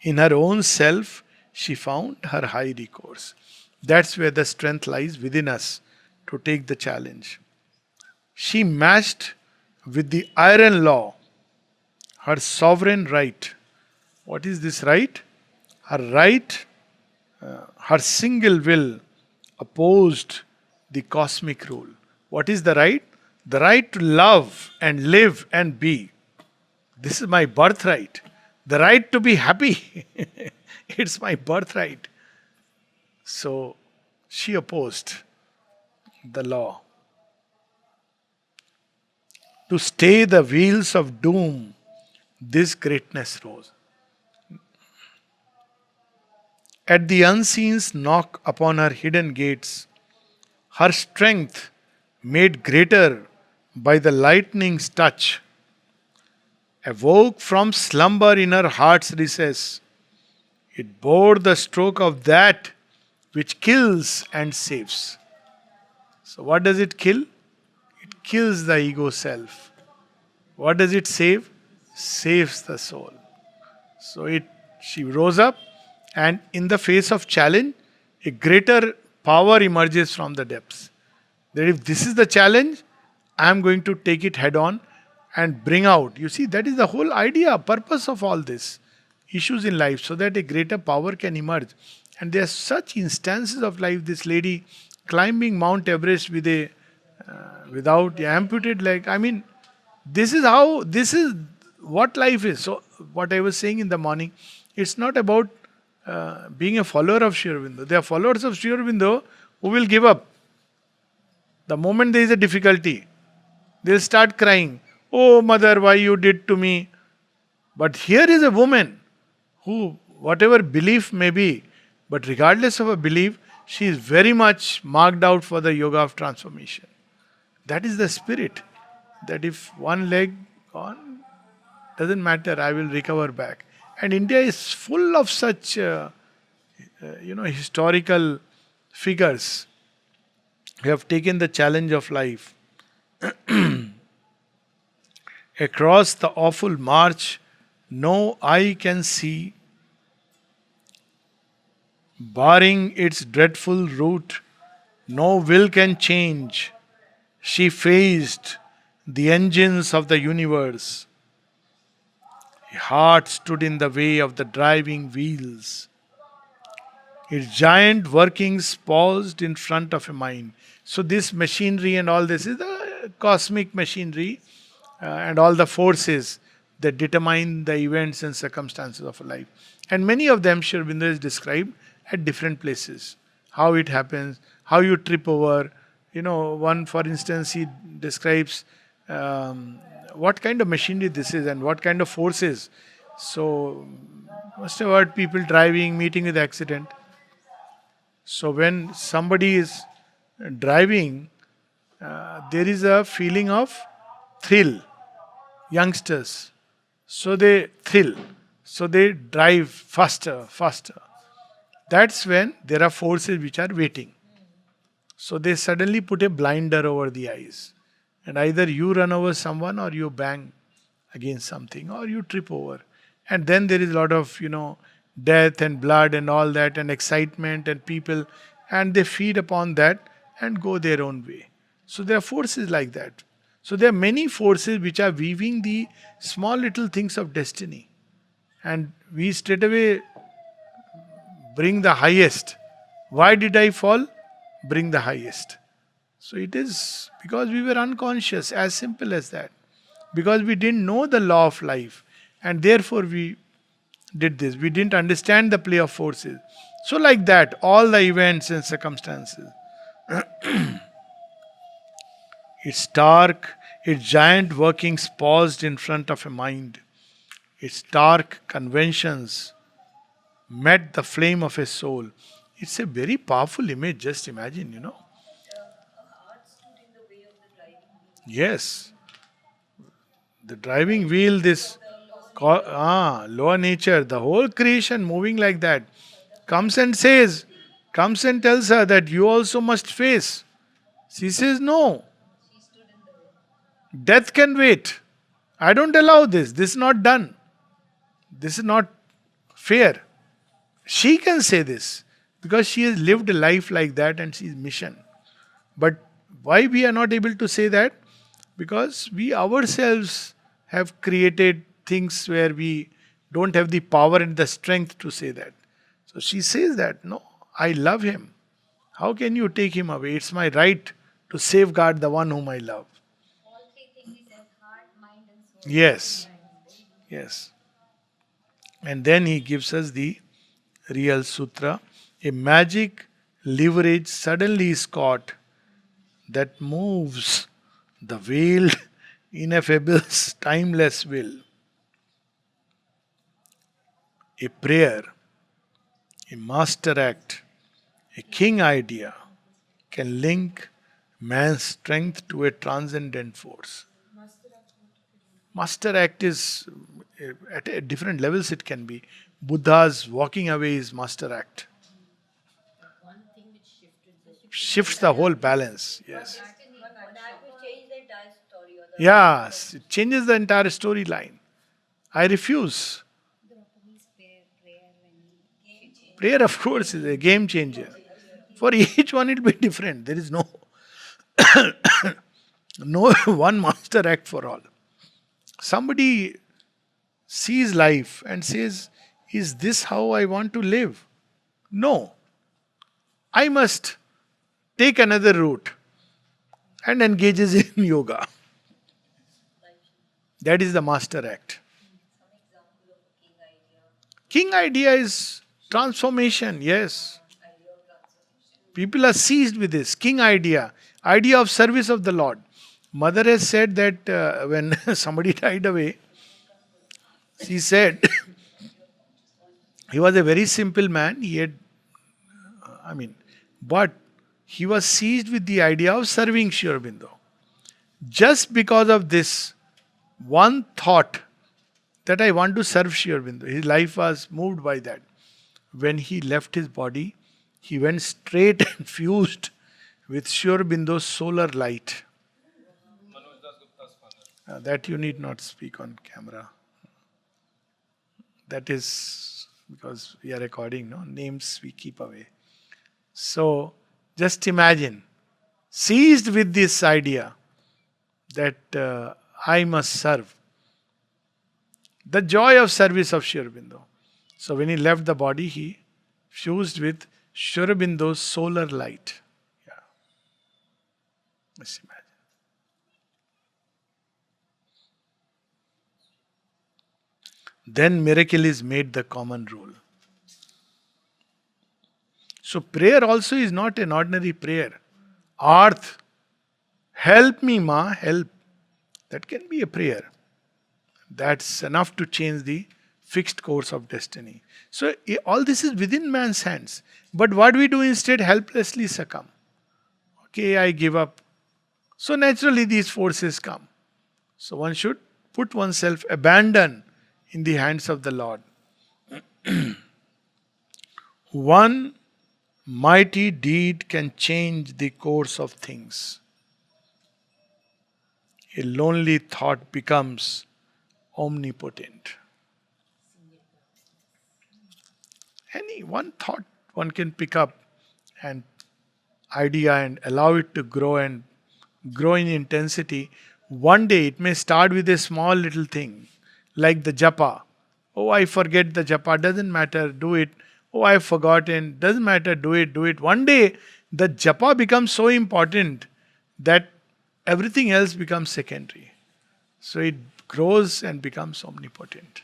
in her own self, she found her high recourse. That's where the strength lies within us to take the challenge. She matched with the iron law her sovereign right. What is this right? Her right, her single will opposed the cosmic rule. What is the right? The right to love and live and be. This is my birthright. The right to be happy. It's my birthright. So she opposed the law. To stay the wheels of doom, this greatness rose. At the unseen's knock upon her hidden gates, her strength, made greater by the lightning's touch, awoke from slumber in her heart's recess. It bore the stroke of that which kills and saves. So, what does it kill? It kills the ego self. What does it save? Saves the soul. So, she rose up, and in the face of challenge, a greater power emerges from the depths. That if this is the challenge, I am going to take it head on and bring out. You see, that is the whole idea, purpose of all this issues in life, so that a greater power can emerge. And there are such instances of life. This lady climbing Mount Everest with a without amputated leg. I mean, this is what life is. So, what I was saying in the morning, it's not about being a follower of Sri Aurobindo. There are followers of Sri Aurobindo who will give up. The moment there is a difficulty, they'll start crying, "Oh, mother, why you did to me?" But here is a woman who, whatever belief may be, but regardless of her belief, she is very much marked out for the yoga of transformation. That is the spirit. That if one leg gone, doesn't matter, I will recover back. And India is full of such, historical figures who have taken the challenge of life. Across the awful march, no eye can see, barring its dreadful route, no will can change. She faced the engines of the universe. A heart stood in the way of the driving wheels. Its giant workings paused in front of a mind. So this machinery and all this is the cosmic machinery and all the forces that determine the events and circumstances of a life. And many of them Sri Aurobindo is described at different places. How it happens, how you trip over. One for instance, he describes what kind of machinery this is and what kind of forces. So, must have heard people driving, meeting with accident. So, when somebody is driving, there is a feeling of thrill. Youngsters, so they thrill, so they drive faster, faster. That's when there are forces which are waiting. So they suddenly put a blinder over the eyes. And either you run over someone or you bang against something or you trip over. And then there is a lot of, death and blood and all that and excitement and people. And they feed upon that and go their own way. So there are forces like that. So there are many forces which are weaving the small little things of destiny. And we straight away bring the highest. Why did I fall? Bring the highest. So it is because we were unconscious, as simple as that. Because we didn't know the law of life. And therefore we did this. We didn't understand the play of forces. So like that, all the events and circumstances. Its giant workings paused in front of a mind. Its dark conventions met the flame of a soul. It's a very powerful image, just imagine. Yes. The driving wheel, this lower nature, the whole creation moving like that, comes and says, comes and tells her that you also must face. She says, no, death can wait. I don't allow this. This is not done. This is not fair. She can say this because she has lived a life like that and she's mission. But why we are not able to say that? Because we ourselves have created things where we don't have the power and the strength to say that. So she says that, no, I love him. How can you take him away? It's my right to safeguard the one whom I love.
All three things he says, heart, mind, and soul.
Yes. Yes. And then he gives us the real sutra. A magic leverage suddenly is caught that moves the veiled ineffable's timeless will. A prayer, a master act, a king idea can link man's strength to a transcendent force. Master act is at different levels it can be. Buddha's walking away is master act. Shifts the whole balance. Yes.
That will change the entire story. Or the
Yes, it changes the entire storyline. I refuse. Prayer, of course, is a game changer. For each one, it will be different. There is no one master act for all. Somebody sees life and says, is this how I want to live? No. I must take another route and engages in yoga. That is the master act. King idea is transformation, yes. People are seized with this. King idea of service of the Lord. Mother has said that when somebody died away, she said, he was a very simple man. He had, but he was seized with the idea of serving Sri Aurobindo. Just because of this one thought that I want to serve Sri Aurobindo, his life was moved by that. When he left his body, he went straight and fused with Sri Aurobindo's solar light.
Manoj Das Gupta's father.
That you need not speak on camera. That is because we are recording, no? Names we keep away. So, just imagine, seized with this idea that I must serve. The joy of service of Sri Aurobindo. So when he left the body, he fused with Sri Aurobindo's solar light. Yeah. Just imagine. Then miracle is made the common rule. So prayer also is not an ordinary prayer. Arth, help me, Ma, help. That can be a prayer. That's enough to change the fixed course of destiny. So all this is within man's hands. But what we do instead, helplessly succumb. Okay, I give up. So naturally these forces come. So one should put oneself, abandon in the hands of the Lord. One mighty deed can change the course of things. A lonely thought becomes omnipotent. Any one thought one can pick up and idea and allow it to grow and grow in intensity. One day it may start with a small little thing like the japa. Oh, I forget the japa, doesn't matter, do it. Oh, I've forgotten, doesn't matter, do it. One day the japa becomes so important that everything else becomes secondary. So it grows and becomes omnipotent.